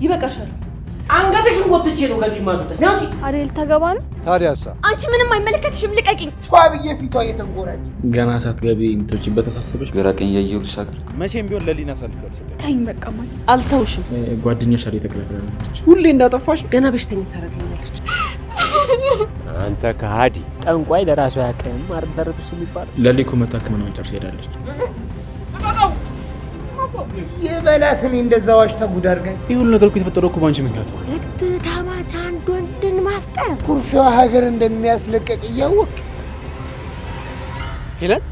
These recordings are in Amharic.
ይበቃሻል። አንገትሽን ወጥቼ ነው ከዚህ ማስወጣት ነው እንጂ አሬል ተገባ ነው። ታዲያሳ አንቺ ምንም አይመለከትሽም። ልቀቂኝ። ሷብዬ ፊቷ እየተንጎራች ገና ሳትገቢ እንትውጪበት ተሳሰበሽ። ግራ ቀኝ ያየው ልሻገር መቼም ቢሆን ለሊና ሳልፍ አልሰጠኝ። ተይኝ በቃ ማይ አልተውሽም። ጓደኛሽ አለ ተከላከለች። ሁሌ እንዳጠፋሽ ገና በሽተኛ ታረጋኛለች። አንተ ከሃዲ ጠንቋይ ለራሱ ያቀም አርብ ተረቱስ የሚባለው ለሊኮ መታከመናውን ጨርስ ሄዳለች። የበላት እኔ እንደዛው ዋሽታ ጉድ አድርጋኝ። ይህ ሁሉ ነገር እኮ የተፈጠረው እኮ ባንቺ ምክንያት ነው። ታማች አንድ ወንድን ማፍቀር ኩርፊያው ሀገር እንደሚያስለቀቅ እያወቅ ሄለን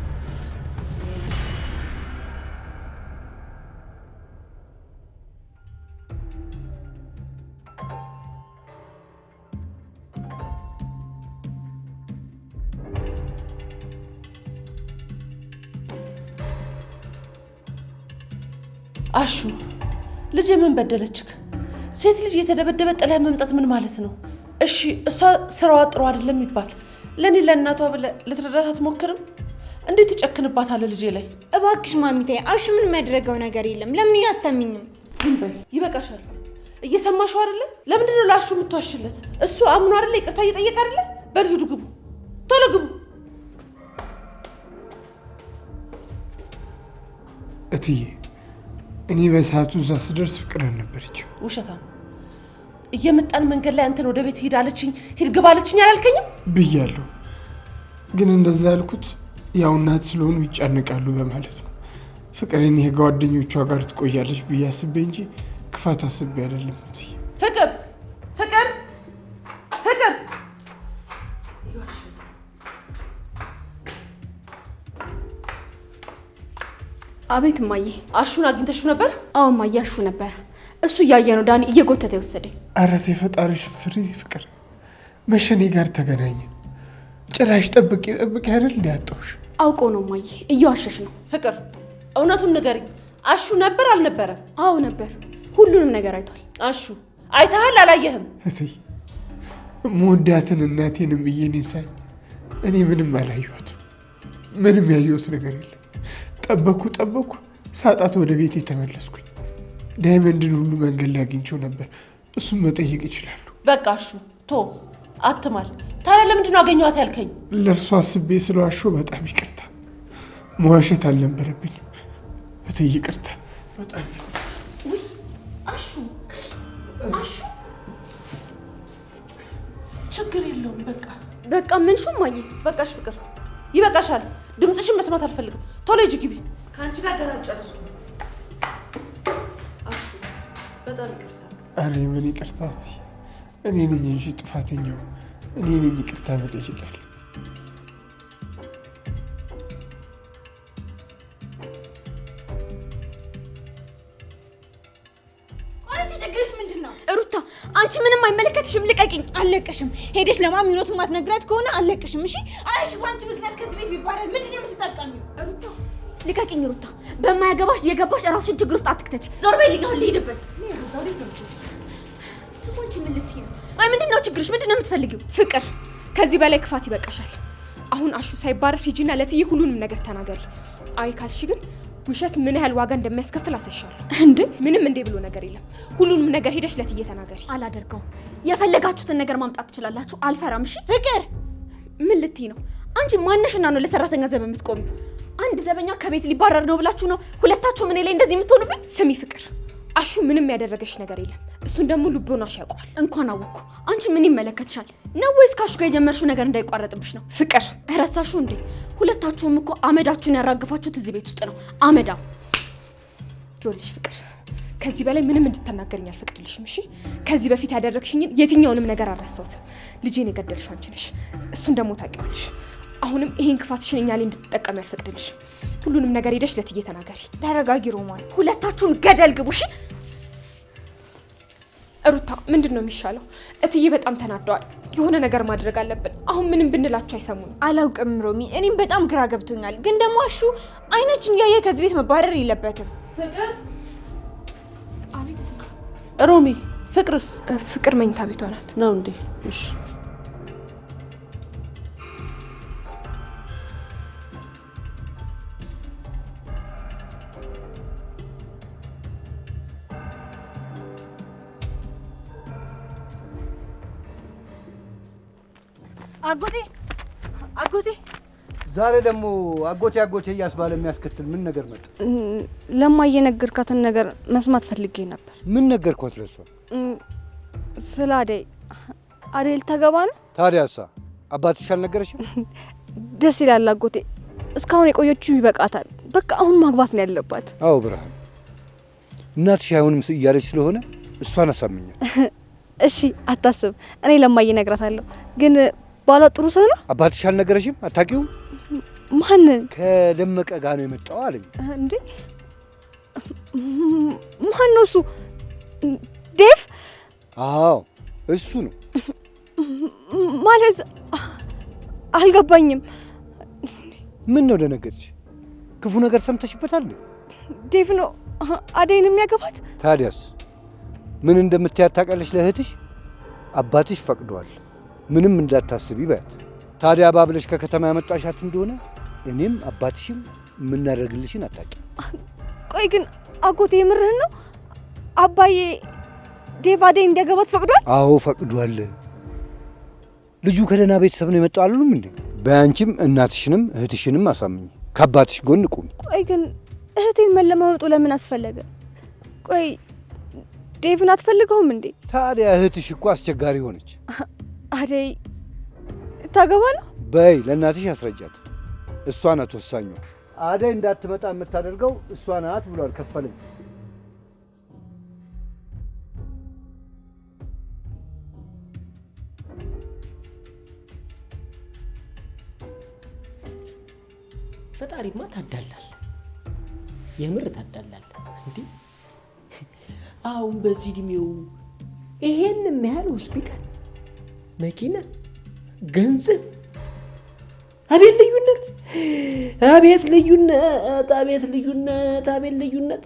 አሹ ልጅ ምን በደለችክ? ሴት ልጅ የተደበደበ ጥለህ መምጣት ምን ማለት ነው? እሺ እሷ ስራዋ ጥሩ አይደለም ይባል፣ ለኔ ለእናቷ ብለህ ልትረዳት አትሞክርም? እንዴት ይጨክንባታል ልጄ ላይ? እባክሽ ማሚቴ፣ አሹ ምን የሚያደርገው ነገር የለም። ለምን ያሰሚኝም? ይበቃሻል። እየሰማሽው አይደለ? ለምንድን ነው ለአሹ የምትዋሽለት? እሱ አምኖ አይደለ ይቅርታ እየጠየቀ አይደለ? በል ሂዱ፣ ግቡ፣ ቶሎ ግቡ። እትዬ እኔ በሰዓቱ እዛ ስደርስ ፍቅር አልነበረችም። ውሸታም። እየመጣን መንገድ ላይ አንተን ወደ ቤት ሂድ አለችኝ፣ ሂድ ግባ አለችኝ አላልከኝም? ብያለሁ፣ ግን እንደዛ ያልኩት ያው እናት ስለሆኑ ይጫነቃሉ በማለት ነው። ፍቅር እኔ ከጓደኞቿ ጋር ትቆያለች ብዬ አስቤ እንጂ ክፋት አስቤ አይደለም። እትዬ ፍቅር ፍቅር ፍቅር አቤት እማዬ። አሹን አግኝተሽው ነበር? አዎ እማዬ፣ አሹ ነበር። እሱ እያየ ነው ዳኒ እየጎተተ የወሰደኝ። ኧረ ተይ ፈጣሪሽ ፍሪ። ፍቅር መሸኔ ጋር ተገናኘን። ጭራሽ ጠብቄ አይደል እንዲያጣውሽ። አውቆ ነው እማዬ፣ እየዋሸሽ ነው። ፍቅር እውነቱን ንገሪኝ፣ አሹ ነበር አልነበረም? አዎ ነበር፣ ሁሉንም ነገር አይቷል። አሹ አይተሃል አላየህም? እትዬ መወዳትን እናቴንም ብዬን ይዛኝ እኔ ምንም አላየሁት። ምንም ያየሁት ነገር የለም። ጠበኩ ሳጣት ወደ ቤት የተመለስኩኝ። ዳይመንድን ሁሉ መንገድ ላይ አግኝቼው ነበር። እሱም መጠየቅ ይችላሉ። በቃ አሹ ቶ አትማል። ታዲያ ለምንድን ነው አገኘኋት ያልከኝ? ለእርሷ አስቤ ስለዋሸሁ በጣም ይቅርታ። መዋሸት አልነበረብኝም። እትዬ ይቅርታ። በጣም ውይ አሹ ችግር የለውም። በቃ ምን ሹ እማዬ። በቃሽ ፍቅር ይበቃሻል። ድምፅሽን መስማት አልፈልግም። ቶሎ ሂጂ ግቢ። ከአንቺ ጋር ገና አልጨረስኩም። አሹ በጣም ይቅርታ። ኧረ ምን ይቅርታ እትዬ፣ እኔ ነኝ እንጂ ጥፋተኛው እኔ ነኝ። ይቅርታ መጠየቅ ያለ ችግርሽ ምንድን ነው? ሩታ አንቺ ምንም አይመለከትሽም። ልቀቂኝ። አልለቅሽም። ሄደሽ ለማሚኖት ማትነግራት ከሆነ አልለቅሽም። እሺ አይሽ ባንቺ ምክንያት ከዚህ ቤት ቢባረር ምንድን ነው የምትጠቀሚው? ሩታ ልቀቂኝ። ሩታ በማያገባሽ የገባሽ ራስሽን ችግር ውስጥ አትክተች። ዞር በይልኝ። አሁን ልሂድበት። አንቺ ምን ልትይ ነው? ቆይ ምንድን ነው ችግርሽ? ምንድን ነው የምትፈልጊው? ፍቅር ከዚህ በላይ ክፋት ይበቃሻል። አሁን አሹ ሳይባረር ሂጂና ለትዬ ሁሉንም ነገር ተናገሪ። አይ ካልሽ ግን ውሸት ምን ያህል ዋጋ እንደሚያስከፍል አሳይሻለሁ። እንዴ ምንም እንዴ ብሎ ነገር የለም። ሁሉንም ነገር ሄደሽ ለትዬ ተናገሪ። አላደርገውም። የፈለጋችሁትን ነገር ማምጣት ትችላላችሁ። አልፈራም። እሺ ፍቅር ምን ልትይ ነው? አንቺ ማነሽና ነው ለሰራተኛ ዘብ የምትቆሚው? አንድ ዘበኛ ከቤት ሊባረር ነው ብላችሁ ነው ሁለታችሁም እኔ ላይ እንደዚህ የምትሆኑብኝ? ስሚ ፍቅር፣ አሹ ምንም ያደረገሽ ነገር የለም። እሱን ደግሞ ልቦናሽ ያውቀዋል። እንኳን አወቅኩ። አንቺ ምን ይመለከትሻል? ነው ወይስ ካሹ ጋር የጀመርሽው ነገር እንዳይቋረጥብሽ ነው? ፍቅር ረሳሽው እንዴ? ሁለታችሁም እኮ አመዳችሁን ያራግፋችሁት እዚህ ቤት ውስጥ ነው። አመዳም ጆልሽ። ፍቅር ከዚህ በላይ ምንም እንድትናገርኝ አልፈቅድልሽም። እሺ ከዚህ በፊት ያደረግሽኝን የትኛውንም ነገር አልረሳሁትም። ልጄን የገደልሽው አንቺ ነሽ። እሱን ደግሞ ታውቂዋለሽ። አሁንም ይሄን ክፋትሽን እኛ ላይ እንድትጠቀሚ አልፈቅድልሽም። ሁሉንም ነገር ሄደሽ ለትዬ ተናገሪ። ተረጋጊ ሮማን። ሁለታችሁም ገደል ግቡ። እሺ ሩታ ምንድን ነው የሚሻለው? እትዬ በጣም ተናደዋል። የሆነ ነገር ማድረግ አለብን። አሁን ምንም ብንላቸው አይሰሙንም። አላውቅም ሮሚ፣ እኔም በጣም ግራ ገብቶኛል። ግን ደግሞ አሹ አይናችን እያየ ከዚህ ቤት መባረር የለበትም። ፍቅር አቤት። ሮሚ ፍቅርስ? ፍቅር መኝታ ቤቷ ናት። ነው እንዴ? እሺ አጎቴ ዛሬ ደግሞ አጎቴ እያስባለ የሚያስከትል ምን ነገር መጣ? ለማየ ነገርካትን ነገር መስማት ፈልጌ ነበር። ምን ነገርኳት ለሷ? ስለ አደይ ልታገባ ነው። ታዲያሳ አባትሽ አልነገረሽም? ደስ ይላል አጎቴ። እስካሁን የቆየችው ይበቃታል። በቃ አሁን ማግባት ነው ያለባት። አዎ ብርሃን፣ እናትሽ አይሆንም እያለች ስለሆነ እሷን አሳምኛል። እሺ አታስብ፣ እኔ ለማየ እነግራታለሁ። ግን ባሏ ጥሩ ሰው ነው። አባትሽ አልነገረሽም? አታውቂውም? ማን? ከደመቀ ጋር ነው የመጣው አለኝ። እንዴ ማን ነው እሱ? ዴቭ? አዎ እሱ ነው። ማለት አልገባኝም። ምን ነው ደነገጥሽ? ክፉ ነገር ሰምተሽበታል? ዴቭ ነው አደይን የሚያገባት? ታዲያስ ምን እንደምትያት ታውቂያለሽ? ለእህትሽ አባትሽ ፈቅዷል፣ ምንም እንዳታስቢ በያት። ታዲያ ባብለሽ ከከተማ ያመጣሻት እንደሆነ እኔም አባትሽም የምናደርግልሽን አታውቂም። ቆይ ግን አጎቴ የምርህን ነው? አባዬ ዴቭ አደይን እንዲያገባት ፈቅዷል? አዎ ፈቅዷል። ልጁ ከደህና ቤተሰብ ነው የመጣው አሉንም እንዴ? በያንቺም እናትሽንም እህትሽንም አሳምኝ፣ ከአባትሽ ጎን ቁሚ። ቆይ ግን እህቴን መለማመጡ ለምን አስፈለገ? ቆይ ዴቭን አትፈልገውም እንዴ? ታዲያ እህትሽ እኮ አስቸጋሪ ሆነች። አደይ ታገባ ነው? በይ ለእናትሽ አስረጃት። እሷ ናት ወሳኟ። አደይ እንዳትመጣ የምታደርገው እሷ ናት ብሏል ከፈለኝ። ፈጣሪማ ታዳላል፣ የምር ታዳላል። እንዴ አሁን በዚህ እድሜው ይሄን የሚያህል ሆስፒታል፣ መኪና፣ ገንዘብ፣ አቤት ልዩነት፣ አቤት ልዩነት፣ አቤት ልዩነት፣ አቤት ልዩነት።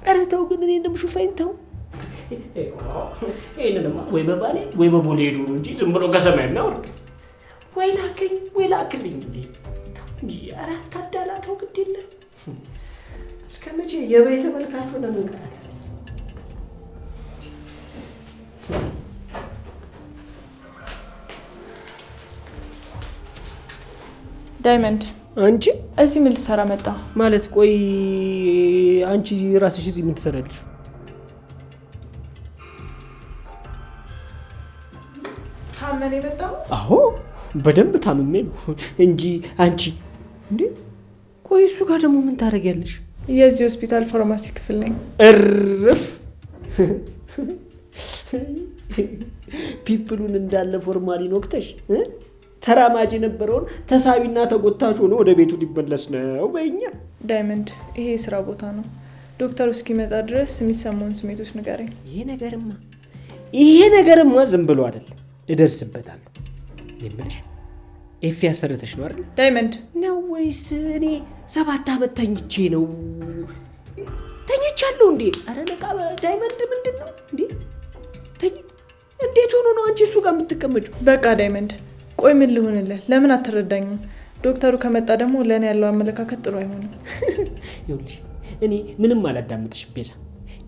ኧረ ተው ግን እኔ እንደምሹፋኝ ተው። ይህንንማ ወይ በባሌ ወይ በቦሌ ሄዱ ነው እንጂ ዝም ብሎ ከሰማይ የሚያወርድ ወይ ላከኝ ወይ ላክልኝ እንዴ። ኧረ አታዳላ ተው፣ ግድ የለም። እስከ መቼ የበይ ተመልካች ሆነን እንቀራለን? ዳይመንድ፣ አንቺ እዚህ ምን ልትሰራ መጣ? ማለት ቆይ አንቺ ራስሽ እዚህ ምን ትሰራለሽ? ታመን የመጣው? አዎ በደንብ ታምሜ ነው እንጂ አንቺ እንዴ። ቆይ እሱ ጋር ደግሞ ምን ታደርጊያለሽ? የዚህ ሆስፒታል ፋርማሲ ክፍል ነኝ። እርፍ ፒፕሉን እንዳለ ፎርማሊን ወቅተሽ ተራማጅ የነበረውን ተሳቢና ተጎታች ሆኖ ወደ ቤቱ ሊመለስ ነው በእኛ። ዳይመንድ፣ ይሄ የስራ ቦታ ነው። ዶክተሩ እስኪመጣ ድረስ የሚሰማውን ስሜቶች ንገረኝ። ይሄ ነገርማ ዝም ብሎ አይደለም፣ እደርስበታለሁ። የምልሽ ኤፍ ያሰርተሽ ነው አይደል? ዳይመንድ ነው ወይስ እኔ 7 ዓመት ተኝቼ ነው? ተኝቻለሁ እንዴ? አረ ነቃ ዳይመንድ፣ ምንድን ነው እንዴ? እንዴት ሆኖ ነው አንቺ እሱ ጋር የምትቀመጪው? በቃ ዳይመንድ፣ ቆይ ምን ልሆንልህ? ለምን አትረዳኝም? ዶክተሩ ከመጣ ደግሞ ለእኔ ያለው አመለካከት ጥሩ አይሆንም። ይኸውልሽ እኔ ምንም አላዳምጥሽም ቤዛ።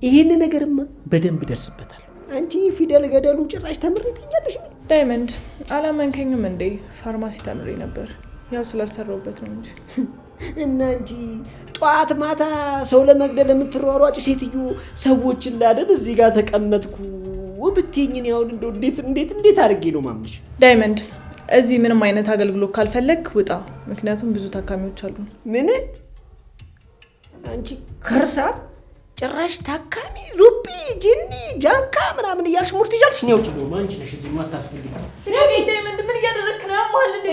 ይሄን ነገርማ በደንብ እደርስበታለሁ። አንቺ ፊደል ገደሉ ጭራሽ ተምሬ ትኛለሽ። ዳይመንድ፣ አላመንከኝም እንዴ? ፋርማሲ ተምሬ ነበር፣ ያው ስላልሰራሁበት ነው እንጂ። እና እንጂ ጠዋት ማታ ሰው ለመግደል የምትሯሯጭ ሴትዮ ሰዎችን ላደን እዚህ ጋር ተቀመጥኩ ብትይኝን ያሁን እንደው እንዴት አድርጌ ነው ማምንሽ? ዳይመንድ፣ እዚህ ምንም አይነት አገልግሎት ካልፈለግ ውጣ፣ ምክንያቱም ብዙ ታካሚዎች አሉ። ምን አንቺ ከርሳ ጭራሽ ታካሚ ዙቢ ጂኒ ጃንካ ምናምን እያልሽ ሙርት ይዣልሽ ነው ውጭ ነው አንቺ ነሽ እዚህ ማታስፈልጊ። ዳይመንድ፣ ምን እያደረክ ነው? ያማል እንዴ?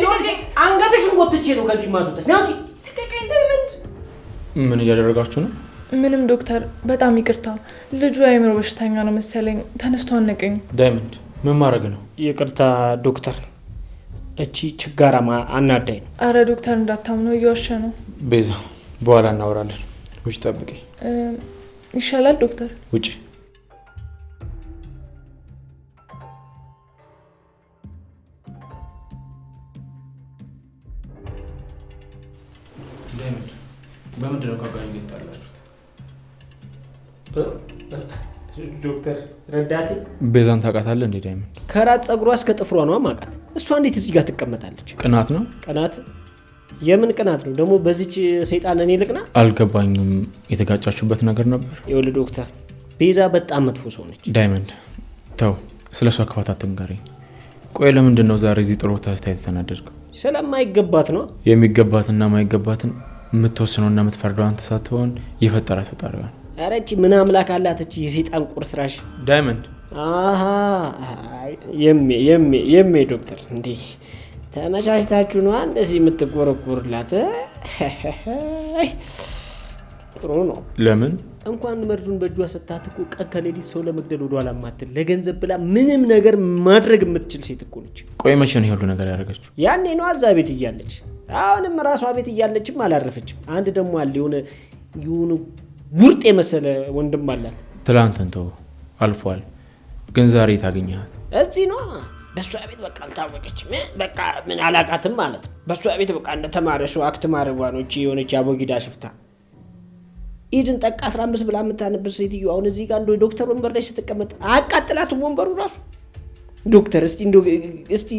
አንገትሽን ጎትቼ ነው ከዚህ ማስወጣሽ ነው። ዳይመንድ፣ ምን እያደረጋችሁ ነው? ምንም ዶክተር፣ በጣም ይቅርታ። ልጁ የአእምሮ በሽተኛ ነው መሰለኝ፣ ተነስቶ አነቀኝ። ዳይመንድ፣ ምን ማድረግ ነው? ይቅርታ ዶክተር፣ እቺ ችጋራማ አናዳኝ ነው። አረ ዶክተር እንዳታምነው፣ እየዋሸ ነው። ቤዛ፣ በኋላ እናወራለን። ውጭ ጠብቂ። ይሻላል ዶክተር። ውጭ። ዳይመንድ፣ በምንድን ነው ከጋር እየታላችሁት? ዶክተር ረዳቴ ቤዛን ታውቃታለህ እንዴ? ዳይመንድ፣ ከራስ ጸጉሯ እስከ ጥፍሯ ነው ማውቃት። እሷ እንዴት እዚህ ጋር ትቀመጣለች? ቅናት ነው። ቅናት? የምን ቅናት ነው ደግሞ? በዚች ሰይጣን እኔ ልቅና? አልገባኝም። የተጋጫችሁበት ነገር ነበር? ይኸውልህ ዶክተር፣ ቤዛ በጣም መጥፎ ሰው ነች። ዳይመንድ ተው፣ ስለ እሷ ክፋት አትንገረኝ። ቆይ ለምንድን ነው ዛሬ እዚህ ጥሩ ታስታይ የተናደድከው? ስለማይገባት ነው። የሚገባትና ማይገባትን የምትወስነውና የምትፈርደው አንተ ሳትሆን የፈጠራት ፈጣሪዋ። ኧረ እቺ ምን አምላክ አላት እቺ የሰይጣን ቁርጥራሽ። ዳይመንድ አሃ የሜ ዶክተር እንዴ ተመቻችታችሁ ነው እንደዚህ የምትቆረቆርላት? ጥሩ ነው። ለምን እንኳን መርዙን በእጇ ሰጣት እኮ ቀን ከሌሊት ሰው ለመግደል ወደ ኋላ ማትል ለገንዘብ ብላ ምንም ነገር ማድረግ የምትችል ሴት እኮ ነች። ቆይ መቼ ነው ሁሉ ነገር ያደረገችው? ያኔ ነው እዛ ቤት እያለች። አሁንም ራሷ ቤት እያለችም አላረፈችም። አንድ ደግሞ አለ የሆነ ጉርጥ የመሰለ ወንድም አላት። ትላንትን ተው አልፏል። ግን ዛሬ ታገኛት እዚህ ነው። በሷ ቤት በቃ አልታወቀችም። በቃ ምን አላቃትም ማለት ነው። በሷ ቤት በቃ እንደ ተማረ ሰው አክት ማረጓኖች የሆነች አቦጊዳ ሽፍታ ኢድን ጠቃ 15 ብላ የምታነብስ ሴትዮ አሁን እዚህ ጋር እንደ ዶክተር ወንበር ላይ ስትቀመጥ አቃጥላትም ወንበሩ ራሱ። ዶክተር እስቲ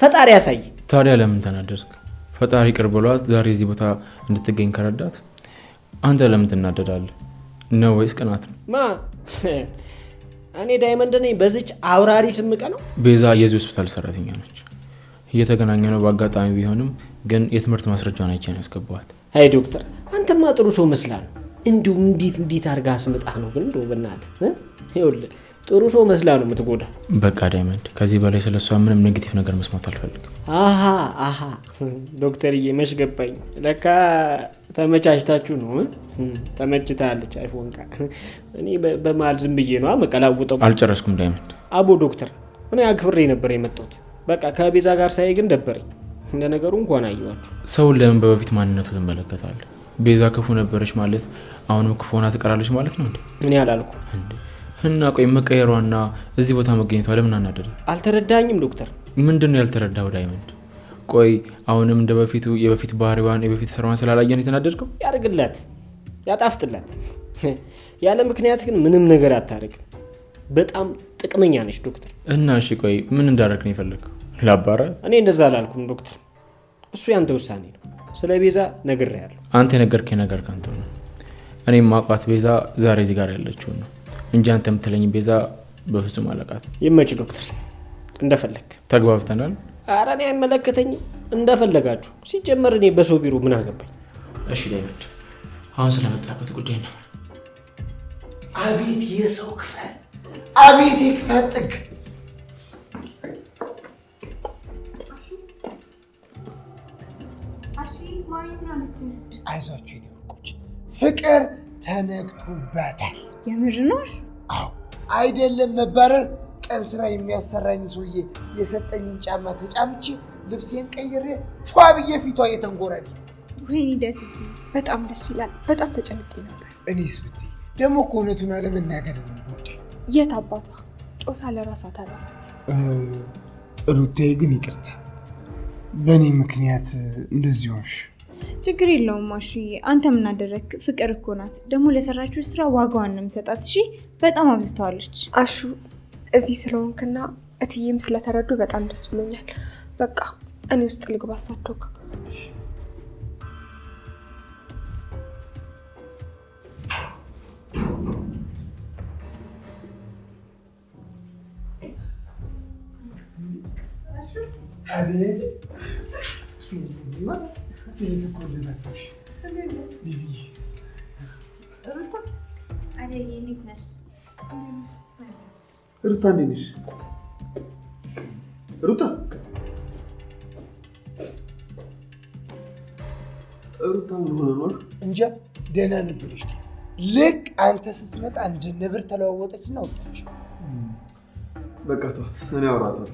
ፈጣሪ ያሳይ። ታዲያ ለምን ተናደድክ? ፈጣሪ ቅር ብሏት ዛሬ እዚህ ቦታ እንድትገኝ ከረዳት አንተ ለምን ትናደዳለህ? ነው ወይስ ቅናት ነው? እኔ ዳይመንድ ነኝ በዚች አውራሪ ስምቀ ነው። ቤዛ የዚህ ሆስፒታል ሰራተኛ ነች። እየተገናኘ ነው በአጋጣሚ ቢሆንም ግን የትምህርት ማስረጃውን አይቼ ነው ያስገባኋት። አይ ዶክተር አንተማ ጥሩ ሰው መስላ ነው። እንዲሁ እንዴት አድርጋ አስመጣህ ነው ግን እንደው በእናትህ ይኸውልህ ጥሩ ሰው መስላ ነው የምትጎዳ። በቃ ዳይመንድ ከዚህ በላይ ስለሷ ምንም ኔጌቲቭ ነገር መስማት አልፈልግም። አሃ ዶክተርዬ መች ገባኝ። ለካ ተመቻችታችሁ ነው። ተመችታለች አይፎን ቃ እኔ በመሀል ዝም ብዬ ነው መቀላውጠው። አልጨረስኩም ዳይመንድ። አቦ ዶክተር እኔ አክብሬ ነበር የመጣሁት። በቃ ከቤዛ ጋር ሳይ ግን ደበረኝ። እንደ ነገሩ እንኳን አየዋችሁ። ሰውን ለምን በበፊት ማንነቱ ትመለከታለህ? ቤዛ ክፉ ነበረች ማለት አሁንም ክፉ ሆና ትቀራለች ማለት ነው እንዴ? እኔ አላልኩም እንዴ። እና ቆይ መቀየሯና እዚህ ቦታ መገኘቷ ለምን አናደደ? አልተረዳኝም ዶክተር። ምንድነው ያልተረዳው ዳይመንድ? ቆይ አሁንም እንደ በፊቱ የበፊት ባህሪዋን የበፊት ስራዋን ስላላየን የተናደድከው? ያርግላት፣ ያጣፍጥላት። ያለ ምክንያት ግን ምንም ነገር አታርግም። በጣም ጥቅመኛ ነች ዶክተር። እና እሺ ቆይ ምን እንዳደረግ ነው የፈለግከው? ላባራ? እኔ እንደዛ አላልኩም ዶክተር። እሱ ያንተ ውሳኔ ነው። ስለ ቤዛ ነግሬያለሁ። አንተ የነገርከኝ ነገር ካንተ ነው። እኔም ማውቃት ቤዛ ዛሬ እዚህ ጋር ያለችው ነው እንጂ አንተ የምትለኝ ቤዛ በፍጹም አላውቃት። ይመች ዶክተር፣ እንደፈለግ። ተግባብተናል? ኧረ እኔ አይመለከተኝም፣ እንደፈለጋችሁ። ሲጀመር እኔ በሰው ቢሮ ምን አገባኝ? እሺ ዳይመንድ፣ አሁን ስለመጣበት ጉዳይ ነው። አቤት የሰው ክፋት፣ አቤት የክፋት ጥግ። አይዟችሁ የኔ ወርቆች፣ ፍቅር ተነክቶባታል። የምር ነው? አዎ አይደለም መባረር፣ ቀን ስራ የሚያሰራኝ ሰውዬ የሰጠኝን ጫማ ተጫምቼ ልብሴን ቀይሬ ፏ ብዬ ፊቷ እየተንጎራደ። ወይኔ ደስ ሲል፣ በጣም ደስ ይላል። በጣም ተጨንቄ ነበር። እኔስ ብትይ ደግሞ እኮ እውነቱን አለመናገር ነው ጉዳይ። የት አባቷ ጦሳ ለራሷ ታላላት። ሩታዬ ግን ይቅርታ፣ በእኔ ምክንያት እንደዚህ ሆንሽ። ችግር የለውም አሹዬ፣ አንተ ምን አደረግክ? ፍቅር እኮ ናት። ደግሞ ለሰራችሁ ስራ ዋጋዋን ነው የምሰጣት። እሺ፣ በጣም አብዝተዋለች። አሹ፣ እዚህ ስለሆንክና እትዬም ስለተረዱ በጣም ደስ ብሎኛል። በቃ እኔ ውስጥ ልግባ አሳደው። ሩታ እንዴት ነሽ? ሩታ ምን ሆነ ነው? እንጃ ደህና ነበረች። ልክ አንተ ስትመጣ እንደ ነብር ተለዋወጠችና ወጣች። በቃ ተዋት፣ እኔ አወራታለሁ።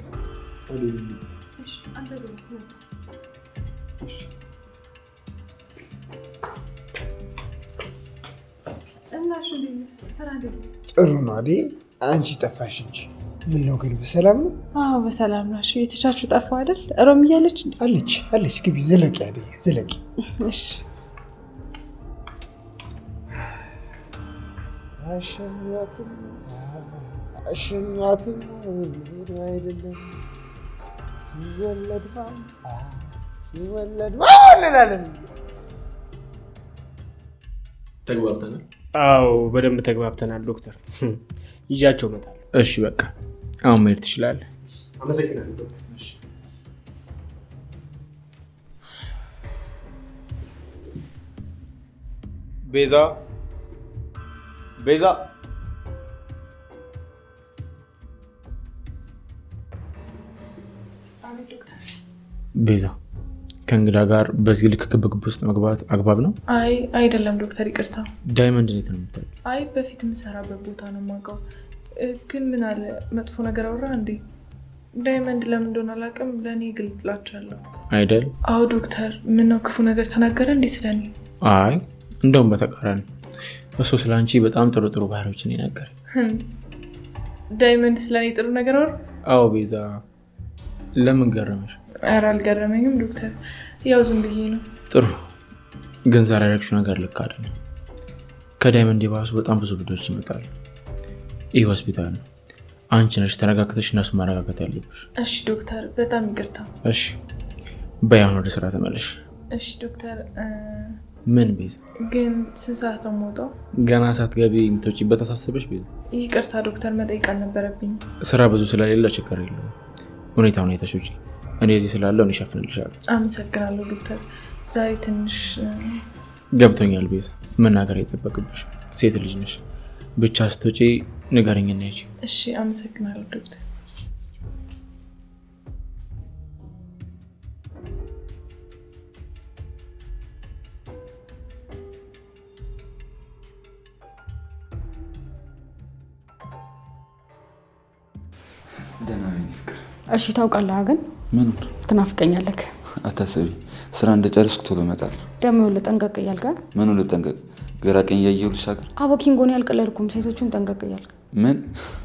ጥሩ ነው አይደል? አንቺ ጠፋሽ እንጂ ምን ነው ግን በሰላም ነው? አዎ በሰላም ነው። እሺ የተቻችሁ ጠፋ አይደል? ሮም እያለች አለች። ግቢ ዝለቂ አይደል? ዝለቂ። እሺ አሸኛትም ሄዶ አይደለም ሲወለድ ሲወለድ እንላለን። ተግባብተናል? አዎ በደንብ ተግባብተናል ዶክተር። ይዣቸው እመጣለሁ። እሺ በቃ አሁን መሄድ ትችላለህ። አመሰግናለሁ ዶክተር። ቤዛ ቤዛ ቤዛ ከእንግዳ ጋር በዚህ ልክ ክብክብ ውስጥ መግባት አግባብ ነው? አይ አይደለም ዶክተር፣ ይቅርታ። ዳይመንድ እንዴት ነው የምታውቂው? አይ በፊት የምሰራበት ቦታ ነው የማውቀው። ግን ምን አለ መጥፎ ነገር አወራ እንዴ? ዳይመንድ ለምን እንደሆነ አላውቅም፣ ለእኔ ግልጥላቸዋለሁ አይደል? አዎ ዶክተር። ምነው ክፉ ነገር ተናገረ እንዴ ስለኔ? አይ እንደውም በተቃራኒ እሱ ስለ አንቺ በጣም ጥሩ ጥሩ ባህሪዎችን ይናገር። ዳይመንድ ስለኔ ጥሩ ነገር አወራ? አዎ ቤዛ፣ ለምን ገረመሽ? ኧረ አልገረመኝም ዶክተር፣ ያው ዝም ብዬ ነው። ጥሩ ግን ዛሬ ያደረግሽው ነገር ልክ አይደለም። ከዳይመንድ የባሱ በጣም ብዙ ልጆች ይመጣሉ። ይህ ሆስፒታል ነው። አንቺ ነሽ ተረጋግተሽ እነሱ ማረጋጋት ያለብሽ። እሺ ዶክተር፣ በጣም ይቅርታ። እሺ በያሁን ወደ ስራ ተመለሽ። እሺ ዶክተር። ምን ቤዛ? ግን ስንት ሰዓት ነው የምወጣው? ገና ሳትገቢ የምትወጪበት አሳስበሽ ቤዛ? ይቅርታ ዶክተር፣ መጠየቅ አልነበረብኝ። ስራ ብዙ ስለሌለ ችግር የለውም። ሁኔታውን አይተሽ ውጪ። እኔ እዚህ ስላለው እኔ እሸፍንልሻለሁ። አመሰግናለሁ ዶክተር። ዛሬ ትንሽ ገብቶኛል ቤዛ፣ መናገር አይጠበቅብሽ። ሴት ልጅ ነሽ። ብቻ ስትወጪ ንገረኝና ሂጂ። እሺ አመሰግናለሁ ዶክተር። ደህና ነኝ ፍቅር። እሺ ታውቃለህ ግን ምን ትናፍቀኛለህ። አታስቢ፣ ስራ እንደጨረስኩ ቶሎ እመጣለሁ። ደግሞ ልጠንቀቅ እያልክ ምኑ ልጠንቀቅ? ግራ ቀኝ እያየሁ ልሻገር? አቦ ኪንጎን ያልቀለድኩም፣ ሴቶቹን ጠንቀቅ እያልክ ምን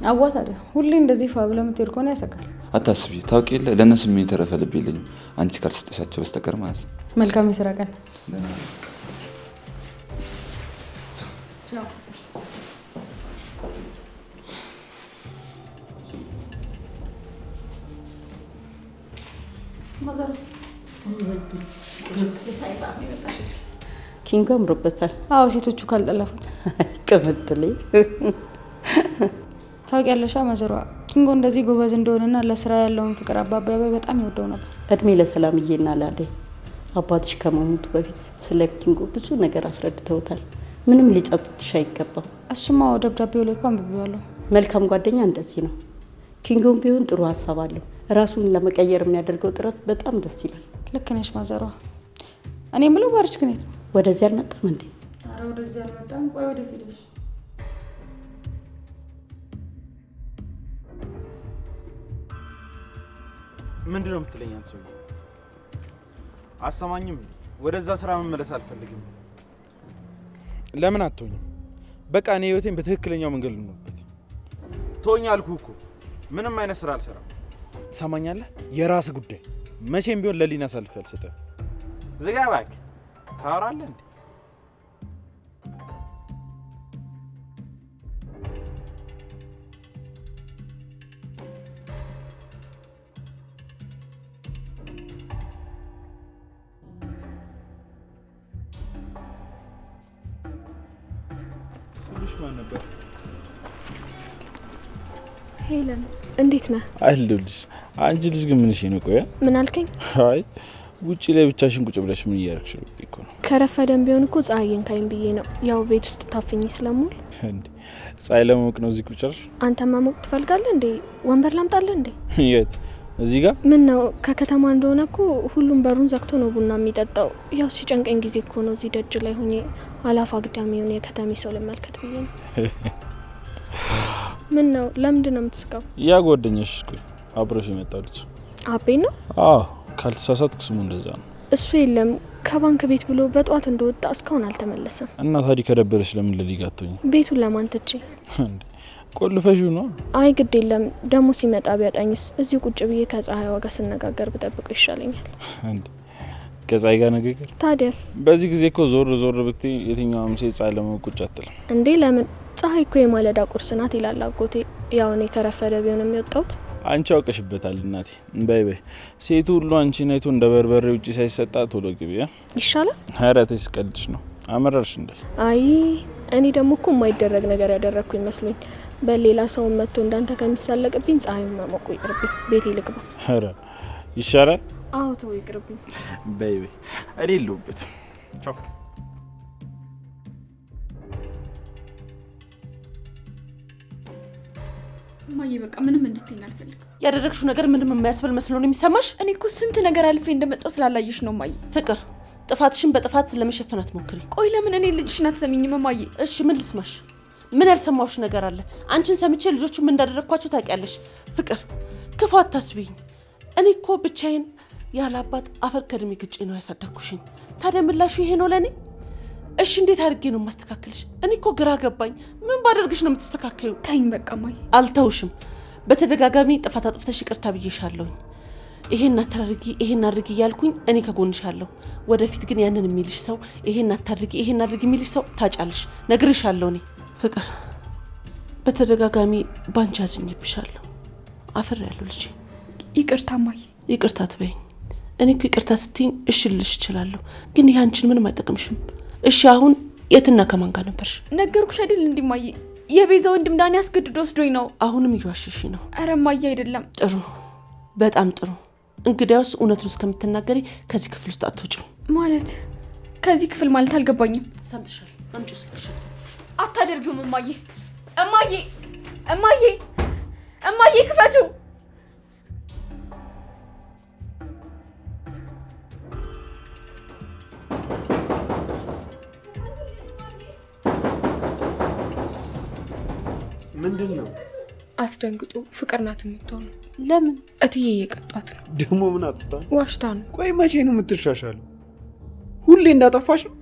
አዋ ታዲያ ሁሌ እንደዚህ ፋ ብለህ የምትሄድ ከሆነ ያሰጋል። አታስቢ፣ ታውቂ የለ ለእነሱም የተረፈ ልብ የለኝም አንቺ ካልሰጠሻቸው በስተቀር ማለት ነው። መልካም የስራ ቀን። ቻው። ኪንጎ አምሮበታል። አዎ ሴቶቹ ካልጠለፉት ቅምጥሌ። ታውቂያለሽ ማዘሯ ኪንጎ እንደዚህ ጎበዝ እንደሆነና ለስራ ያለውን ፍቅር አባባይ በጣም ይወደው ነበር። እድሜ ለሰላምዬና ለአደይ። አባትሽ ከመሞቱ በፊት ስለ ኪንጎ ብዙ ነገር አስረድተውታል። ምንም ሊጸጽትሽ አይገባም። እሱማ ደብዳቤው ላይ እንኳን አንብቤዋለሁ። መልካም ጓደኛ እንደዚህ ነው። ኪንጎም ቢሆን ጥሩ ሀሳብ አለው። ራሱን ለመቀየር የሚያደርገው ጥረት በጣም ደስ ይላል። ልክ ነሽ ማዘሯ። እኔ የምለው ባርች ግን የት ነው? ወደዚህ አልመጣም እንዴ? ኧረ ወደዚህ አልመጣም። ቆይ ወዴት ሄደሽ? ምንድነው የምትለኝ አንተ ሰውዬ? አሰማኝም። ወደዛ ስራ መመለስ አልፈልግም። ለምን አትሆኝም? በቃ እኔ ህይወቴን በትክክለኛው መንገድ ልኖርበት። ተወኝ አልኩህ እኮ። ምንም አይነት ስራ አልሰራም። ትሰማኛለህ? የራስ ጉዳይ። መቼም ቢሆን ለሊና አሳልፌ አልሰጠህም። ዝጋ እባክህ። ታወራለህ እንዴ? ስልሽ ማን ነበር? ሄለን እንዴት ነህ? አይልልሽ። አንቺ ልጅ ግን ምንሽ ነው? ቆያ ምን አልከኝ? አይ ውጪ ላይ ብቻሽን ቁጭ ብለሽ ምን እያደረግሽ ነው እኮ ነው። ከረፈደም ቢሆን እኮ ፀሐይን ካይን ብዬ ነው። ያው ቤት ውስጥ ታፍኝ ስለሙል እንዴ ፀሐይ ለመሞቅ ነው እዚህ ቁጭ ያልሽ? አንተ መሞቅ ትፈልጋለህ እንዴ? ወንበር ላምጣልህ እንዴ? የት? እዚህ ጋር? ምን ነው ከከተማ እንደሆነ እኮ ሁሉም በሩን ዘግቶ ነው ቡና የሚጠጣው። ያው ሲጨንቀኝ ጊዜ እኮ ነው እዚህ ደጅ ላይ ሆኜ አላፋ ግዳሚ የሆነ የከተሜ ሰው ልመልከት ብዬ ነው። ምን ነው ለምንድን ነው የምትስቀው? ያ ጓደኛሽ እኮ አብሮሽ የመጣው ልጅ አቤ ነው? አዎ ካልተሳሳትኩ ስሙ እንደዛ ነው። እሱ የለም ከባንክ ቤት ብሎ በጧት እንደወጣ እስካሁን አልተመለሰም። እና ታዲያ ከደበረሽ ለምን ለሊጋ አትሆኝ? ቤቱን ለማን ትቼ እንዴ ቆልፈሽው ነው? አይ ግድ የለም ደግሞ ሲመጣ ቢያጣኝስ? እዚህ ቁጭ ብዬ ከፀሐይ ዋጋ ስነጋገር ብጠብቀው ይሻለኛል። እንዴ ከፀሐይ ጋር ንግግር? ታዲያስ በዚህ ጊዜ እኮ ዞር ዞር ብትይ የትኛውም ሴት ፀሐይ ለመቁጭ አትልም እንዴ? ለምን? ፀሐይ እኮ የማለዳ ቁርስ ናት ይላል አጎቴ። ያው እኔ ከረፈደ ቢሆን የሚወጣውት አንቺ አውቀሽበታል እናቴ። በይ በይ ሴቱ ሁሉ አንቺን አይቶ እንደ በርበሬ ውጪ ሳይሰጣ ቶሎ ግቢ ይሻላል። ኧረ ተይ ስቀልድሽ ነው። አመረርሽ እንዴ? አይ እኔ ደግሞ እኮ የማይደረግ ነገር ያደረግኩ ይመስሉኝ። በሌላ ሰው መጥቶ እንዳንተ ከሚሳለቅብኝ ፀሐይ መሞቁ ይቅርብኝ፣ ቤቴ ልግባ። ኧረ ይሻላል። አዎ ተው ይቅርብኝ። በይ በይ እኔ የለሁበት። ቻው። እማዬ በቃ ምንም እንድትይኝ አልፈልግም። ያደረግሽው ነገር ምንም የማያስብል መስሎ ነው የሚሰማሽ? እኔ እኮ ስንት ነገር አልፌ እንደመጣው ስላላየሽ ነው እማዬ። ፍቅር ጥፋትሽን በጥፋት ለመሸፈን አትሞክሪ። ቆይ ለምን እኔ ልጅሽን አትሰሚኝም እማዬ? እሺ ምን ልስማሽ? ምን ያልሰማሁሽ ነገር አለ? አንቺን ሰምቼ ልጆቹ ምን እንዳደረግኳቸው ታውቂያለሽ። ፍቅር ክፉ አታስቢኝ። እኔ እኮ ብቻዬን ያለ አባት አፈር ከድሜ ግጬ ነው ያሳደግኩሽኝ። ታዲያ ምላሹ ይሄ ነው ለእኔ? እሺ እንዴት አድርጌ ነው የማስተካከልሽ? እኔ እኮ ግራ ገባኝ። ምን ባደርግሽ ነው የምትስተካከዩ? ተይኝ በቃ እማዬ። አልተውሽም። በተደጋጋሚ ጥፋት አጥፍተሽ ይቅርታ ብዬሻለሁኝ። ይሄን አታድርጊ ይሄን አድርጊ እያልኩኝ እኔ ከጎንሻለሁ። ወደፊት ግን ያንን የሚልሽ ሰው ይሄን አታድርጊ ይሄን አድርጊ የሚልሽ ሰው ታጫለሽ። ነግሬሻለሁ። እኔ ፍቅር በተደጋጋሚ ባንቺ አዝኜብሻለሁ። አፍሬያለሁ ልጄ። ይቅርታ እማዬ። ይቅርታ አትበይኝ። እኔ እኮ ይቅርታ ስትይኝ እሺ ልልሽ እችላለሁ፣ ግን ይሄ አንቺን ምንም አይጠቅምሽም። እሺ አሁን የትና ከማን ጋር ነበርሽ? ነገርኩሽ አይደል እንዴ እማዬ? የቤዛ ወንድም ዳኒ አስገድዶ ወስዶኝ ነው። አሁንም እየዋሸሽ ነው። ኧረ እማዬ አይደለም። ጥሩ በጣም ጥሩ። እንግዲያውስ እውነቱን እስከምትናገሪ ከዚህ ክፍል ውስጥ አትወጪም። ማለት ከዚህ ክፍል ማለት አልገባኝም። ሰምተሻል? አምጪው ስልክሽን። አታደርጊውም እማዬ። እማዬ እማዬ እማዬ ክፈችው። ምንድን ነው? አትደንግጡ፣ ፍቅር ናት የምትሆነው። ለምን? እትዬ እየቀጧት ነው። ደግሞ ምን አጥፍታ? ዋሽታ ነው። ቆይ መቼ ነው የምትሻሻለው? ሁሌ እንዳጠፋሽ ነው።